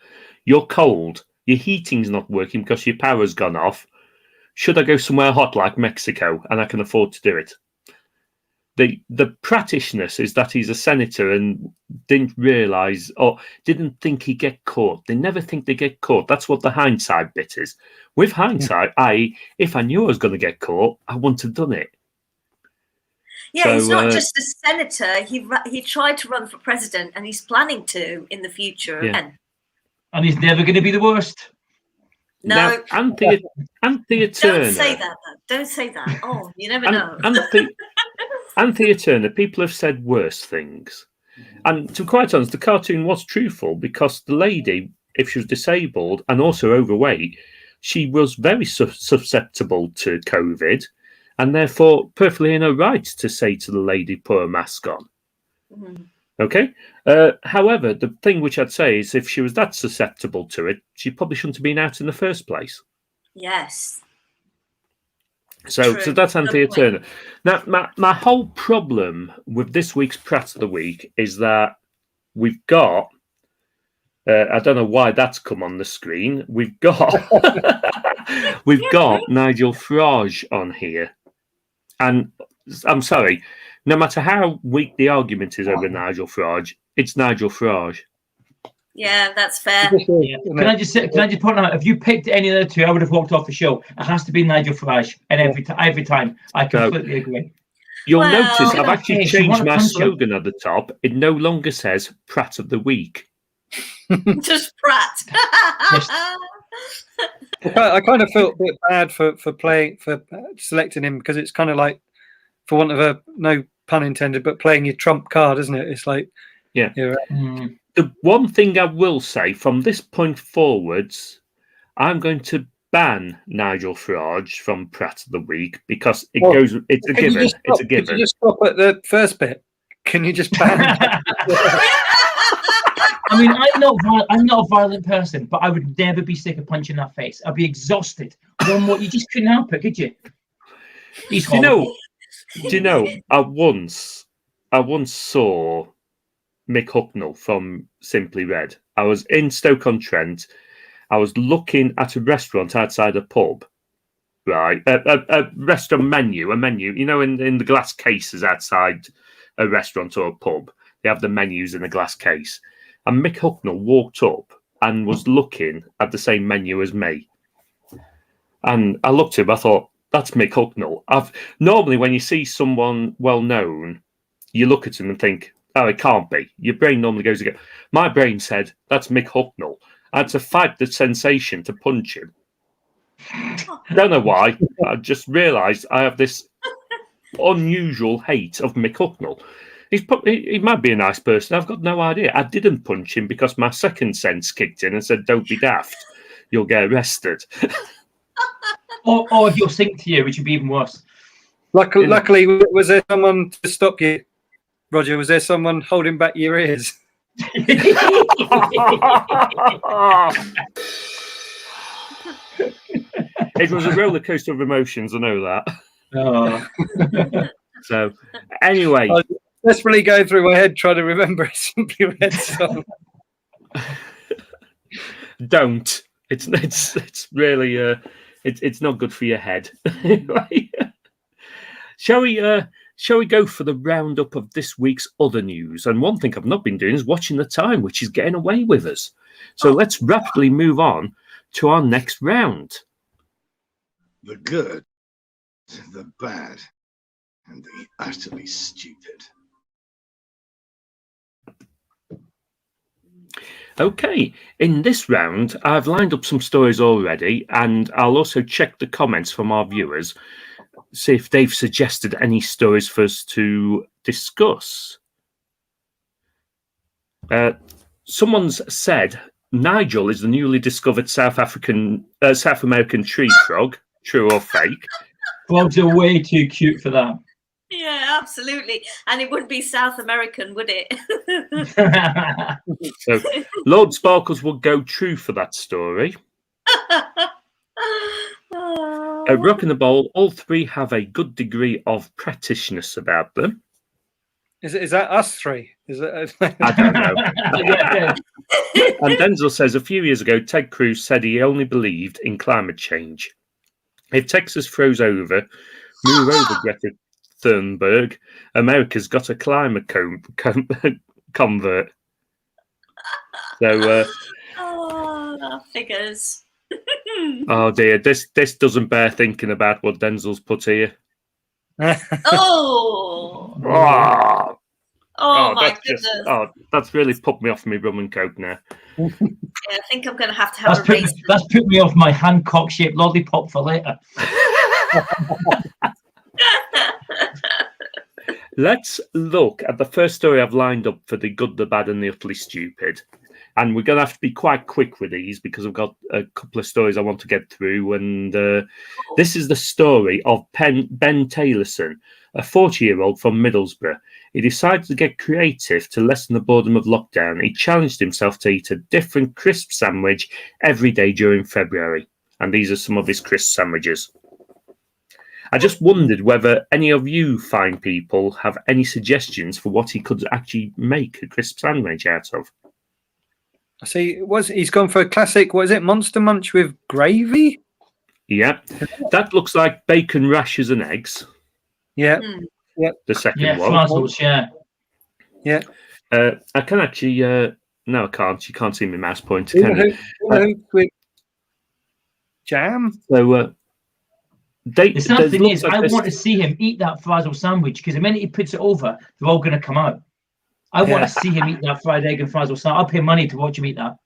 You're cold. Your heating's not working because your power's gone off. Should I go somewhere hot like Mexico? And I can afford to do it. The prattishness is that he's a senator and didn't realise or didn't think he'd get caught. They never think they get caught. That's what the hindsight bit is. With hindsight, if I knew I was going to get caught, I wouldn't have done it. Yeah, so, he's not just a senator. He tried to run for president, and he's planning to in the future. Yeah. And he's never going to be the worst. No, now, Anthea Turner. Don't say that. Though. Don't say that. Oh, you never know. Anthea Turner. People have said worse things, and to be quite honest, the cartoon was truthful because the lady, if she was disabled and also overweight, she was very susceptible to COVID. And therefore, perfectly in her right to say to the lady, put a mask on. Mm-hmm. Okay? However, the thing which I'd say is if she was that susceptible to it, she probably shouldn't have been out in the first place. Yes. So that's Anthea Turner. Now, my whole problem with this week's Prat of the Week is that we've got I don't know why that's come on the screen. We've got Nigel Farage on here, and I'm sorry, no matter how weak the argument is over Nigel Farage, it's Nigel Farage. Yeah, that's fair. Yeah. Can I just point out, if you picked any of the two, I would have walked off the show. It has to be Nigel Farage, and every time I completely agree. You'll notice I've actually changed my slogan at the top. It no longer says Pratt of the Week. Just Pratt. I kind of felt a bit bad for selecting him, because it's kind of like, for want of a, no pun intended, but playing your trump card, isn't it? It's like, yeah. The one thing I will say from this point forwards, I'm going to ban Nigel Farage from Pratt of the Week, because it's a given. It's a given. Can you just stop at the first bit? Can you just ban? I mean, I'm not a violent person, but I would never be sick of punching that face. I'd be exhausted. You just couldn't help it, could you? Do you know? I once saw Mick Hucknall from Simply Red. I was in Stoke-on-Trent. I was looking at a restaurant outside a pub, right? A restaurant menu, in the glass cases outside a restaurant or a pub. They have the menus in a glass case. And Mick Hucknall walked up and was looking at the same menu as me. And I looked at him, I thought, that's Mick Hucknall. Normally, when you see someone well-known, you look at him and think, oh, it can't be. Your brain normally goes again. My brain said, that's Mick Hucknall. I had to fight the sensation to punch him. Don't know why. I just realised I have this unusual hate of Mick Hucknall. He might be a nice person. I've got no idea. I didn't punch him because my second sense kicked in and said, don't be daft. You'll get arrested. or if you'll sink to you, which would be even worse. Luckily, was there someone to stop you, Roger? Was there someone holding back your ears? It was a roller coaster of emotions, I know that. Oh. So, anyway. I was desperately going through my head trying to remember a Simply Red song. Don't. It's really it's not good for your head. Anyway, shall we go for the roundup of this week's other news? And one thing I've not been doing is watching the time, which is getting away with us. So let's rapidly move on to our next round. The good, the bad, and the utterly stupid. Okay, in this round, I've lined up some stories already, and I'll also check the comments from our viewers, see if they've suggested any stories for us to discuss. Someone's said Nigel is the newly discovered South American tree frog. True or fake? Frogs are way too cute for that. Yeah, absolutely. And it wouldn't be South American, would it? So, Lord Sparkles will go true for that story. Rock in the Bowl, all three have a good degree of practitioners about them. Is that us three? Is it? I don't know. And Denzel says a few years ago, Ted Cruz said he only believed in climate change. If Texas froze over, move over Greta Thunberg, America's got a climate convert. So, figures. Oh dear, this doesn't bear thinking about what Denzel's put here. Oh my goodness! That's really put me off my rum and coke now. Yeah, I think I'm going to have a race. That's put me off my Hancock-shaped lollipop for later. Let's look at the first story I've lined up for the good, the bad, and the utterly stupid. And we're going to have to be quite quick with these because I've got a couple of stories I want to get through. And this is the story of Ben Taylorson, a 40-year-old from Middlesbrough. He decided to get creative to lessen the boredom of lockdown. He challenged himself to eat a different crisp sandwich every day during February. And these are some of his crisp sandwiches. I just wondered whether any of you fine people have any suggestions for what he could actually make a crisp sandwich out of. I see. He's gone for a classic? What is it? Monster Munch with gravy? Yeah, that looks like bacon rashers and eggs. Yeah, yeah. The second one. Frazzles, yeah. Yeah. I can actually. No, I can't. You can't see my mouse pointer, can you? With jam. So the sad thing is, I want to see him eat that frazzle sandwich because the minute he puts it over, they're all going to come out. I want to see him eat that fried egg and frazzle sandwich. I'll pay money to watch him eat that.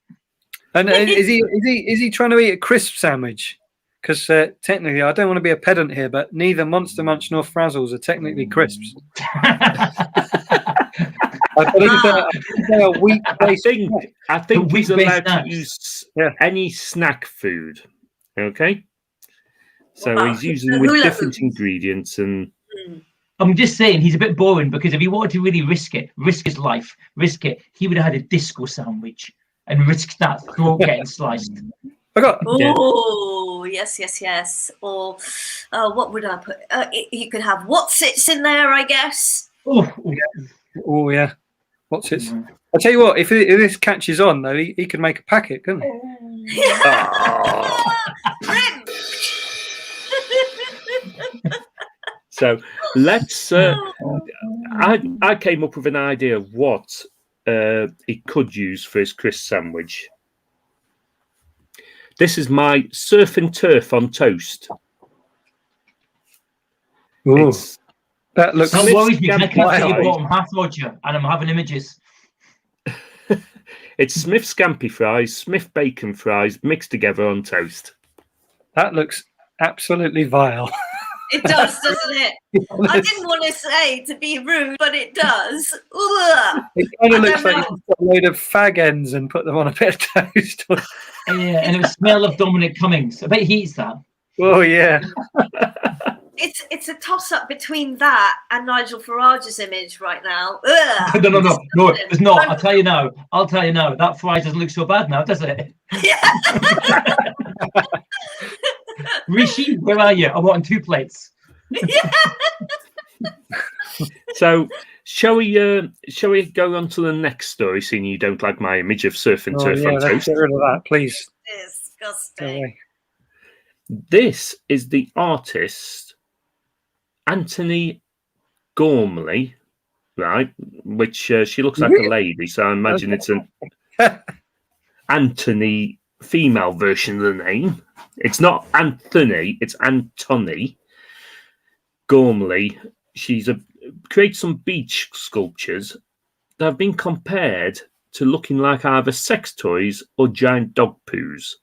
And is he trying to eat a crisp sandwich? Because technically, I don't want to be a pedant here, but neither Monster Munch nor Frazzles are technically crisps. I think he's allowed to use any snack food. Okay, so he's using with different ingredients, and I'm just saying he's a bit boring because if he wanted to really risk his life, he would have had a disco sandwich and risked that throat getting sliced. Oh, yes. Or what would I put? He could have what's-its in there, I guess. Oh yeah. What's-its? I'll tell you what, if this catches on, though, he could make a packet, couldn't he? So let's. I came up with an idea of what he could use for his crisp sandwich. This is my surf and turf on toast. That looks. That worries me. I can't see your bottom half, Roger, and I'm having images. It's Smith scampi fries, Smith bacon fries mixed together on toast. That looks absolutely vile. It does, doesn't it? I didn't want to say to be rude, but it does. Ugh. It kind of looks like you got a load of fag ends and put them on a bit of toast. Yeah, and it would smell of Dominic Cummings. I bet he eats that. Oh yeah. It's a toss-up between that and Nigel Farage's image right now. Ugh. No, it's not. I'll tell you now. That fry doesn't look so bad now, does it? Yeah. Rishi, where are you? I want 2 plates. Yeah. So, shall we go on to the next story, seeing you don't like my image of surf and turf on toast? Get rid of that, please. Disgusting. This is the artist Anthony Gormley, right? Which she looks like a lady, so I imagine it's an Anthony female version of the name. It's not Anthony, it's Antony Gormley. She's creates some beach sculptures that have been compared to looking like either sex toys or giant dog poos.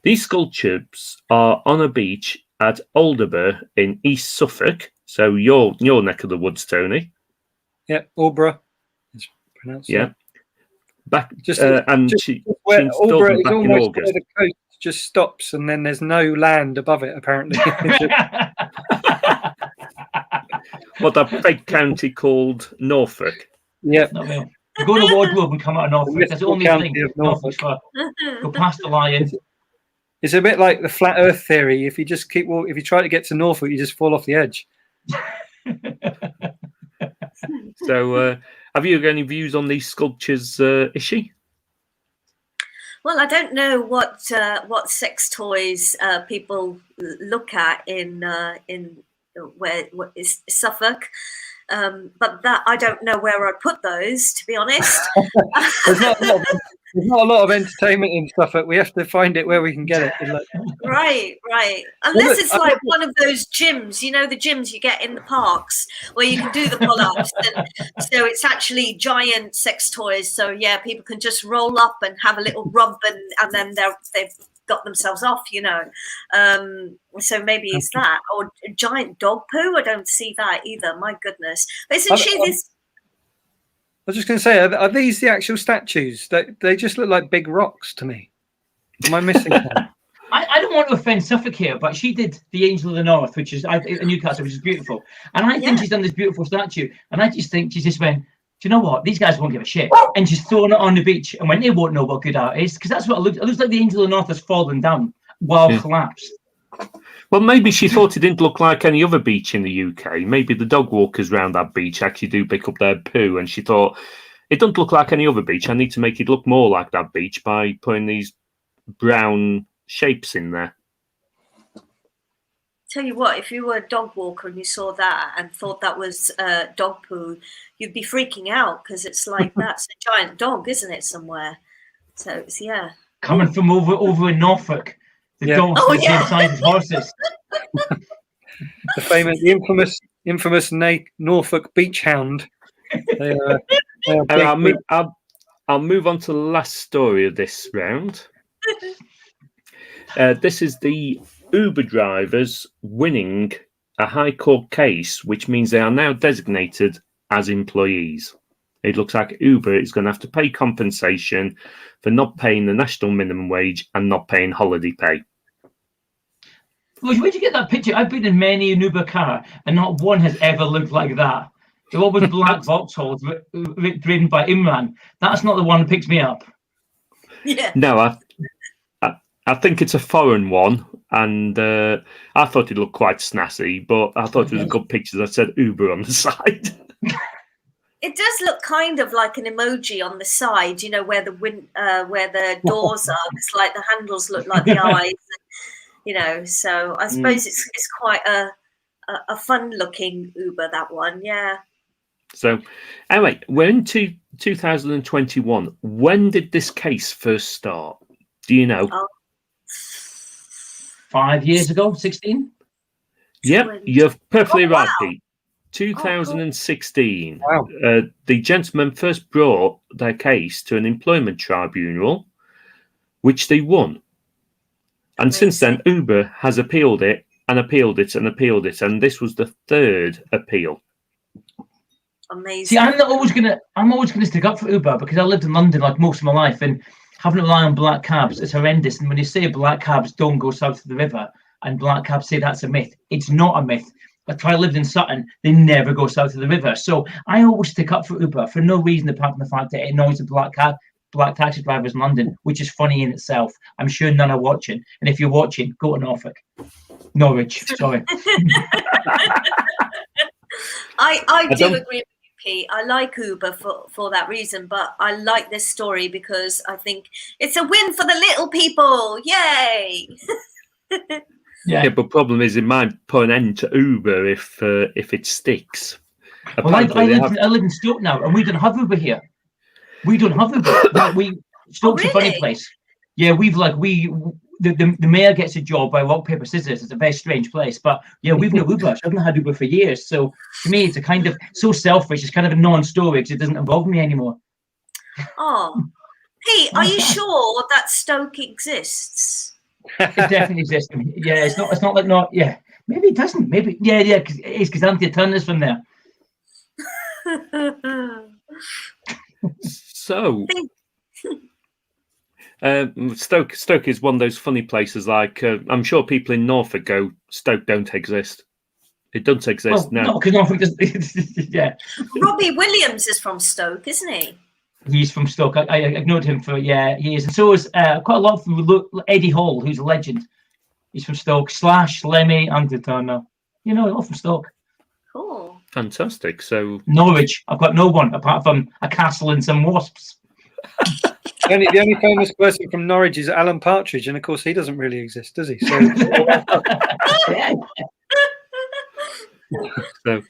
These sculptures are on a beach at Aldeburgh in East Suffolk, so your neck of the woods, Tony. Yeah, Aldborough. It's pronounced. Yeah. Back she installed them back in August. The coast just stops, and then there's no land above it. Apparently, what that fake county called Norfolk. Yeah. You go to Wardrobe and come out of Norfolk. That's the only thing. Norfolk's for. Go past the Lion. It's a bit like the flat Earth theory. If you just if you try to get to Norfolk, you just fall off the edge. So, have you got any views on these sculptures, Ishi? Well, I don't know what sex toys people look at in where is Suffolk, but that I don't know where I'd put those, to be honest. There's not a lot of entertainment in Suffolk. We have to find it where we can get it. Right. Unless it's like one of those gyms, you know, the gyms you get in the parks where you can do the pull-ups. And so it's actually giant sex toys. So, yeah, people can just roll up and have a little rub and then they've got themselves off, you know. So maybe it's that. Or a giant dog poo. I don't see that either. My goodness. But isn't she this... I was just going to say, are these the actual statues? They just look like big rocks to me. Am I missing something? I don't want to offend Suffolk here, but she did the Angel of the North, which is in Newcastle, which is beautiful. And I think she's done this beautiful statue. And I just think she just went, do you know what? These guys won't give a shit. And she's thrown it on the beach. And when they won't know what good art is, because that's what it looks. It looks like the Angel of the North has fallen down while collapsed. Well, maybe she thought it didn't look like any other beach in the UK. Maybe the dog walkers around that beach actually do pick up their poo, and she thought It doesn't look like any other beach. I need to make it look more like that beach by putting these brown shapes in there. Tell you what, if you were a dog walker and you saw that and thought that was dog poo, you'd be freaking out because it's like that's a giant dog, isn't it, somewhere? So it's, yeah. Coming from over in Norfolk, the dogs are the same size as horses. The infamous Norfolk beach hound. They are I'll move on to the last story of this round. This is the Uber drivers winning a High Court case, which means they are now designated as employees. It looks like Uber is going to have to pay compensation for not paying the national minimum wage and not paying holiday pay. Where'd you get that picture? I've been in many an Uber car, and not one has ever looked like that. They're always black Vauxhalls driven by Imran. That's not the one that picks me up. Yeah. No, I think it's a foreign one, and I thought it looked quite snazzy, but I thought it was a good picture that said Uber on the side. It does look kind of like an emoji on the side, you know, where the doors are. It's like the handles look like the eyes, you know. So I suppose it's quite a fun-looking Uber, that one, yeah. So, anyway, we're into 2021. When did this case first start? Do you know? 5 years ago, 16? Yep, you're perfectly right, Pete. 2016. Wow. The gentleman first brought their case to an employment tribunal, which they won. And since then, Uber has appealed it and appealed it and appealed it, and this was the third appeal. Amazing. See, I'm always gonna stick up for Uber because I lived in London like most of my life, and having to rely on black cabs is horrendous. And when you say black cabs don't go south of the river, and black cabs say that's a myth, it's not a myth. Like I lived in Sutton, they never go south of the river. So I always stick up for Uber for no reason apart from the fact that it annoys the black taxi drivers in London, which is funny in itself. I'm sure none are watching, and if you're watching, go to Norwich. Sorry. I do agree with you, Pete. I like Uber for that reason, but I like this story because I think it's a win for the little people. Yay! Yeah, but problem is it might put an end to Uber if it sticks. Well, I live in Stoke now, and we don't have Uber here. We don't have Uber. Stoke's a funny place. Yeah, the mayor gets a job by rock, paper, scissors. It's a very strange place, but yeah, we've no Uber. I haven't had Uber for years. So to me, it's a kind of so selfish. It's kind of a non-story because it doesn't involve me anymore. Oh, Pete, are you sure that Stoke exists? It definitely exists. Yeah, it's not like not. Yeah, maybe it doesn't. Maybe yeah, because it is because Anthony Turner's from there. So, Stoke is one of those funny places. Like I'm sure people in Norfolk go, Stoke don't exist. It doesn't exist now. No, because Norfolk doesn't. Yeah. Robbie Williams is from Stoke, isn't he? He's from Stoke. I ignored him for he is, and so is quite a lot from Eddie Hall, who's a legend. He's from Stoke. / Lemmy, Anthony Turner. You know, all from Stoke. Cool. Fantastic. So Norwich, I've got no one apart from a castle and some wasps. The only famous person from Norwich is Alan Partridge, and of course he doesn't really exist, does he? So,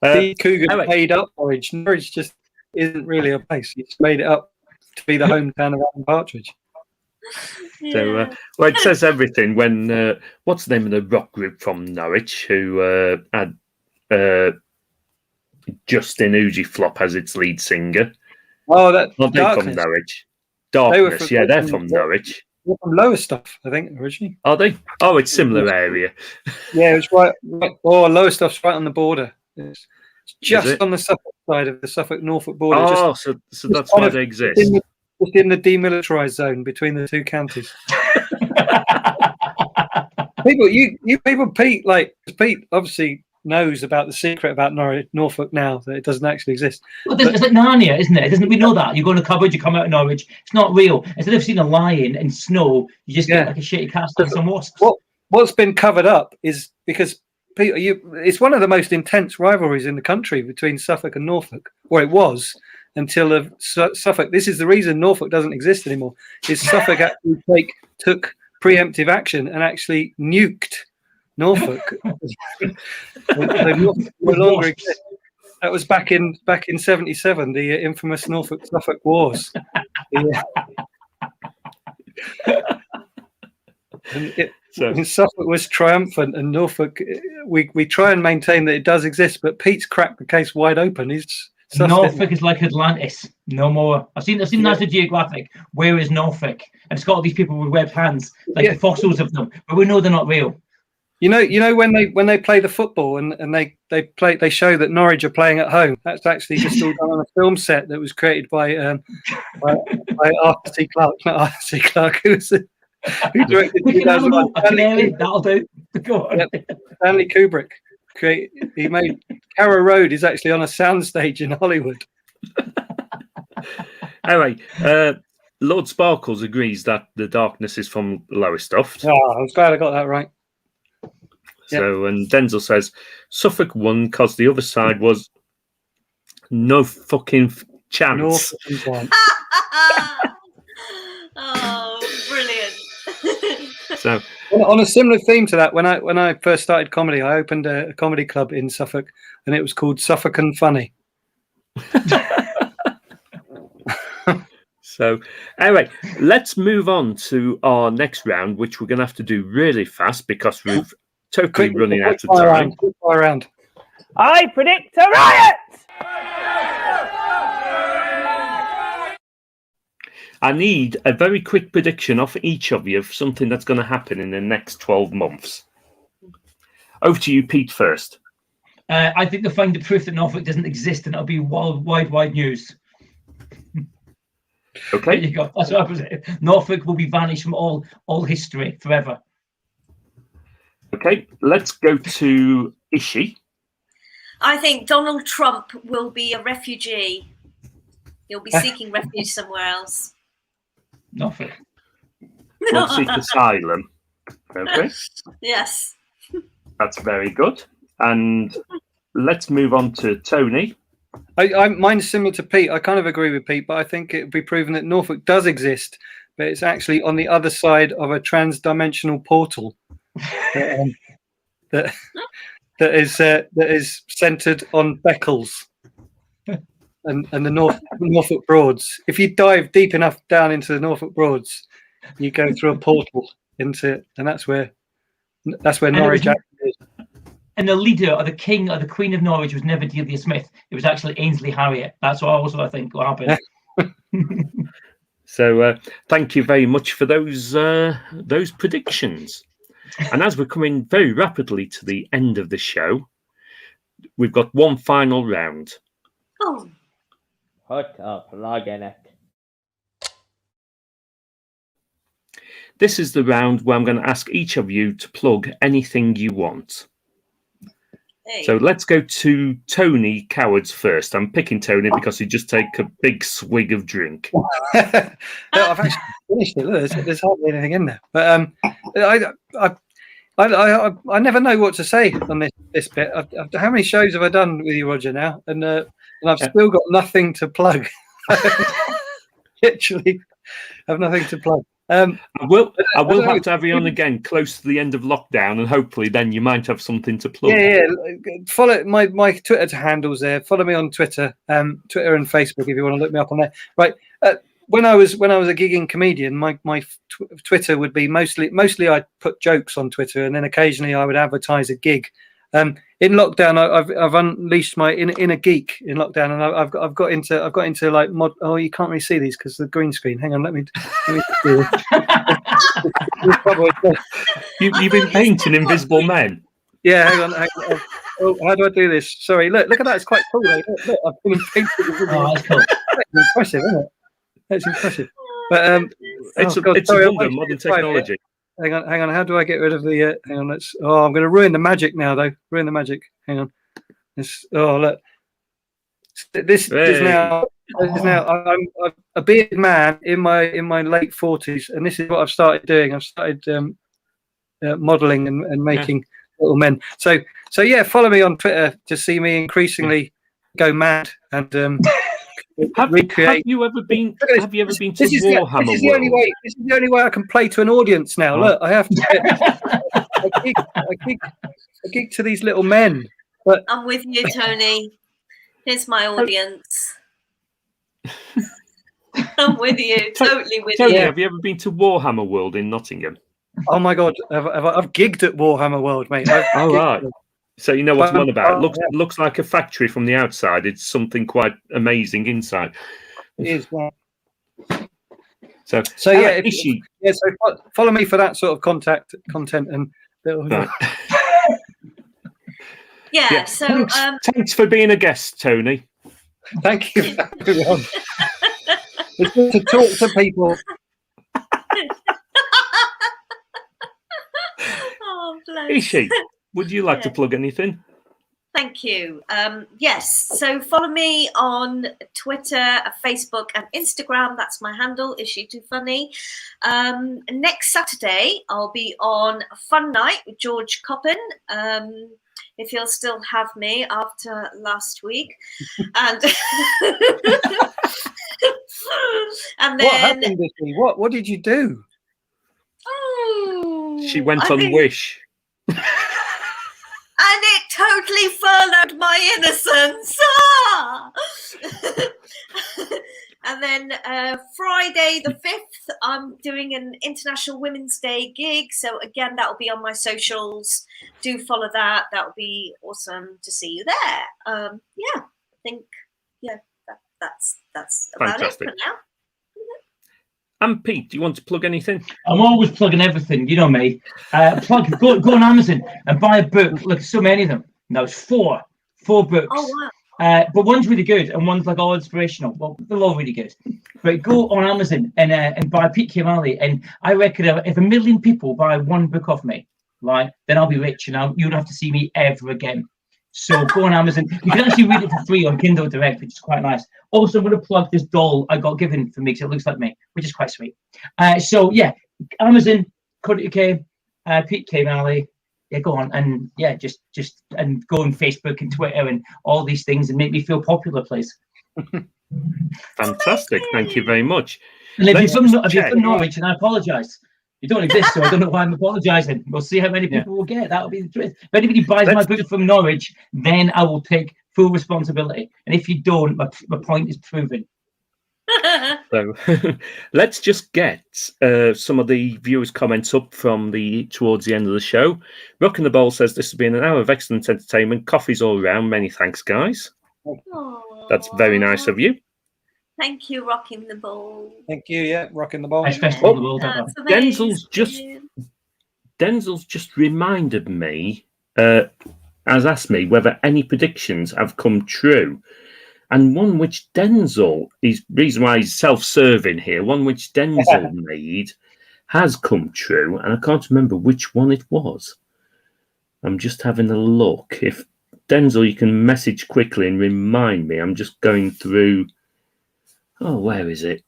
so Cougar made up Norwich. Norwich just isn't really a place. He's made it up to be the hometown of Alan Partridge. So, well, it says everything. When what's the name of the rock group from Norwich who had Justin Ujiflop as its lead singer? Oh, they're from Norwich. Darkness, they're from Norwich. They're from Lowestoft, I think, originally. Are they? Oh, it's similar area. Yeah, it's right. Oh, Lowestoft's right on the border. It's just on the Suffolk side of the Suffolk-Norfolk border. Oh, so that's why they exist. Just in the demilitarised zone between the two counties. Pete obviously knows about the secret about Norfolk now, that it doesn't actually exist. Well, it's like Narnia, isn't it? We know that. You go in a cupboard, you come out of Norwich. It's not real. Instead of seeing a lion in snow, you just get like a shitty castle and some wasps. What's been covered up is because it's one of the most intense rivalries in the country between Suffolk and Norfolk, or it was. until Suffolk. This is the reason Norfolk doesn't exist anymore. Is Suffolk actually took preemptive action and actually nuked Norfolk. No longer exist. That was back in '77, the infamous Norfolk-Suffolk Wars. And Suffolk was triumphant, and Norfolk. We try and maintain that it does exist, but Pete's cracked the case wide open. Norfolk is like Atlantis, no more. I've seen National Geographic. Where is Norfolk? And it's got all these people with webbed hands, like the fossils of them, but we know they're not real. You know when they play the football and they show that Norwich are playing at home. That's actually just all done on a film set that was created by Arthur C. Clarke, not Arthur C. Clarke, who directed That'll do. Go on. Stanley Kubrick. He made Carrow Road is actually on a soundstage in Hollywood. Anyway, Lord Sparkles agrees that the darkness is from Lowestoft. Oh, I was glad I got that right. So, and Denzel says Suffolk won because the other side was no fucking chance. Oh, brilliant! So, on a similar theme to that, when I first started comedy, I opened a comedy club in Suffolk, and it was called Suffolk and Funny. So, anyway, let's move on to our next round, which we're going to have to do really fast because we've totally running out of time. Quick fire round. I predict a riot! I need a very quick prediction off each of you of something that's going to happen in the next 12 months. Over to you, Pete, first. I think they'll find the proof that Norfolk doesn't exist, and it'll be wide news. Okay. There you go. That's what I was saying. Norfolk will be vanished from all history forever. Okay, let's go to Ishi. I think Donald Trump will be a refugee. He'll be seeking refuge somewhere else. Norfolk. Will seek asylum. Okay. Yes. That's very good. And let's move on to Tony. Mine's similar to Pete. I kind of agree with Pete, but I think it would be proven that Norfolk does exist, but it's actually on the other side of a trans-dimensional portal that is centered on Beccles and the Norfolk Broads. If you dive deep enough down into the Norfolk Broads, you go through a portal into, and that's where Norwich actually is. And the leader or the king or the queen of Norwich was never Delia Smith. It was actually Ainsley Harriott. That's what I think will happen. So thank you very much for those predictions. And as we're coming very rapidly to the end of the show, we've got one final round. Oh. Put a plug in it. This is the round where I'm going to ask each of you to plug anything you want. Hey. So let's go to Tony Cowards first. I'm picking Tony because he just take a big swig of drink. I've actually finished it. Look, there's hardly anything in there. But I never know what to say on this bit. How many shows have I done with you, Roger, now? And I've still got nothing to plug. Literally have nothing to plug. I will have to have you on again close to the end of lockdown, and hopefully then you might have something to plug. Yeah. Follow my Twitter handles there. Follow me on Twitter, Twitter and Facebook if you want to look me up on there. Right. When I was a gigging comedian, my Twitter would be mostly I'd put jokes on Twitter, and then occasionally I would advertise a gig. In lockdown, I've unleashed my inner geek in lockdown, and I've got into like mod. Oh, you can't really see these because of the green screen. Hang on, let me do this. You've been painting Invisible Men. Yeah, hang on. Oh, how do I do this? Sorry, look at that. It's quite cool. Look, I've been painting Invisible Men. That's cool. That's impressive, isn't it? That's impressive. But it's a wonder, modern technology. Hang on. How do I get rid of the? Hang on. I'm going to ruin the magic now, though. Ruin the magic. Hang on. Look. This is now. I'm a bearded man in my late 40s, and this is what I've started doing. I've started modelling and making little men. So yeah, follow me on Twitter to see me increasingly go mad and Have recreate. you ever been? Have you ever been to This is Warhammer this is the only World? way. This is the only way I can play to an audience now. Oh. Look, I have to. I gig to these little men. But I'm with you, Tony. Here's my audience. I'm with you, totally with Tony, you. have you ever been to Warhammer World in Nottingham? oh my god, I've gigged at Warhammer World, mate. Oh, right. So you know what I'm on about. It yeah. looks like a factory from the outside. It's something quite amazing inside. It is. Yeah. So yeah, Ishi. Yeah. So follow me for that sort of content and. Right. Yeah. So thanks for being a guest, Tony. Thank you, everyone. It's good to talk to people. Oh, bless. Ishi, would you like to plug anything? Thank you. Yes, so follow me on Twitter, Facebook, and Instagram. That's my handle, Ishi2Funny. Next Saturday, I'll be on Fun Night with George Coppin. If he'll still have me after last week, and and then What happened, Ishi? What did you do? Oh, She went on Wish. And it totally furloughed my innocence. Ah! And then Friday the 5th, I'm doing an International Women's Day gig. So again, that will be on my socials. Do follow that. That will be awesome to see you there. Yeah, I think that's about Fantastic. it for now. And Pete, do you want to plug anything? I'm always plugging everything, you know me. Go on Amazon and buy a book. Look, so many of them. Now it's four books. Oh wow! But one's really good and one's like all inspirational. Well, they're all really good. But go on Amazon and buy Pete Kimali. And I reckon if 1 million people buy one book off me, right, then I'll be rich and you don't have to see me ever again. So go on Amazon. You can actually read it for free on Kindle Direct, which is quite nice. Also, I'm going to plug this doll I got given for me because it looks like me, which is quite sweet. So yeah, Amazon, .co.uk, Pete Kimali. Yeah, go on and yeah, just and go on Facebook and Twitter and all these things and make me feel popular, please. Fantastic, thank you very much. And if you're from Norwich, and I apologise, you don't exist, so I don't know why I'm apologising. We'll see how many people will get. That'll be the truth. If anybody buys my book from Norwich, then I will take full responsibility. And if you don't, my point is proven. So let's just get some of the viewers' comments up from towards the end of the show. Rocking the Bowl says this has been an hour of excellent entertainment. Coffees all around. Many thanks, guys. Aww. That's very nice of you. Thank you, Rocking the Ball. Thank you. Yeah, Rocking the Ball. Denzel's just reminded me, has asked me whether any predictions have come true. And one which Denzel is reason why he's self-serving here. One which Denzel made has come true, and I can't remember which one it was. I'm just having a look. If Denzel, you can message quickly and remind me. I'm just going through. Oh, where is it?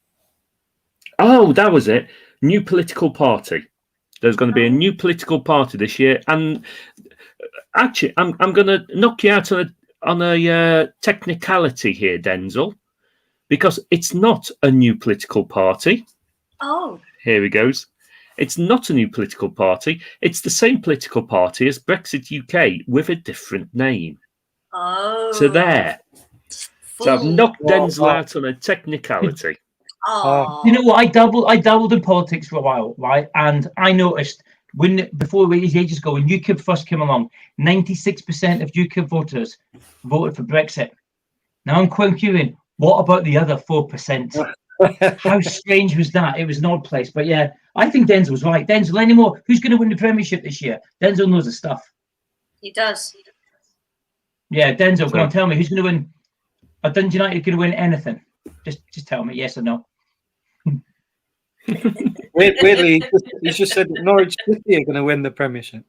Oh, that was it. New political party. There's going to be a new political party this year, and actually, I'm going to knock you out on a technicality here, Denzel, because it's not a new political party. Oh. Here he goes. It's not a new political party. It's the same political party as Brexit UK with a different name. Oh. So there. So I've knocked Denzel out on a technicality. Oh. You know what? I dabbled in politics for a while, right? And I noticed before ages ago, when UKIP first came along, 96% of UKIP voters voted for Brexit. Now I'm querying, what about the other 4%? How strange was that? It was an odd place, but yeah, I think Denzel was right. Denzel, anymore? Who's going to win the Premiership this year? Denzel knows his stuff. He does. Yeah, Denzel, go on, tell me who's going to win. Are Dundee United going to win anything? Just tell me, yes or no. Weirdly, he's just said that Norwich City are going to win the Premiership.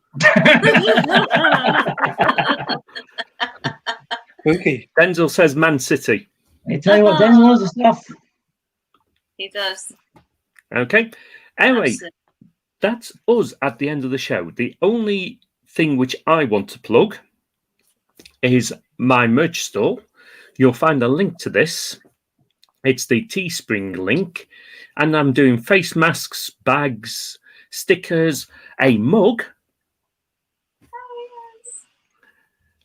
Spooky. Denzel says Man City. I tell you what, Denzel knows the stuff. He does. Okay. Anyway, Absolutely. That's us at the end of the show. The only thing which I want to plug is my merch store. You'll find a link to this It's the Teespring link. And I'm doing face masks, bags, stickers, a mug.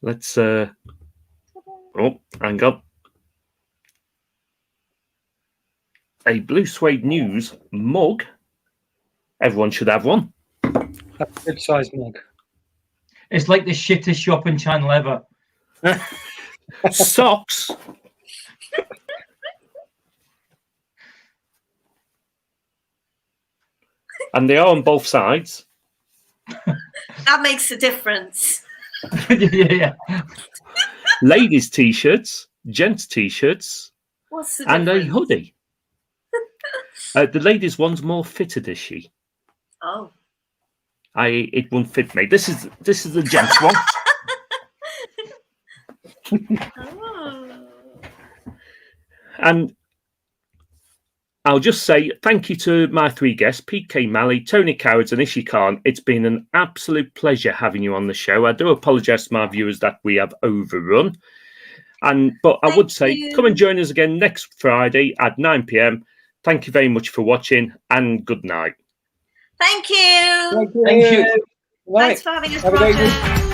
Let's, hang on. A Blue Suede News mug. Everyone should have one. That's a good sized mug. It's like the shittest shopping channel ever. Socks. And they are on both sides. That makes a difference. Yeah. Ladies' t-shirts, gents' t-shirts, What's the and a difference? hoodie. The ladies' one's more fitted, is she? Oh. It won't fit me. This is the gents' one. Oh. And I'll just say thank you to my three guests, PK Malley, Tony Cowards and Ishi Khan. It's been an absolute pleasure having you on the show. I do apologise to my viewers that we have overrun. But I would say come and join us again next Friday at 9 p.m. Thank you very much for watching and good night. Thank you. Thank you. Thanks for having us, Have a great Roger. week.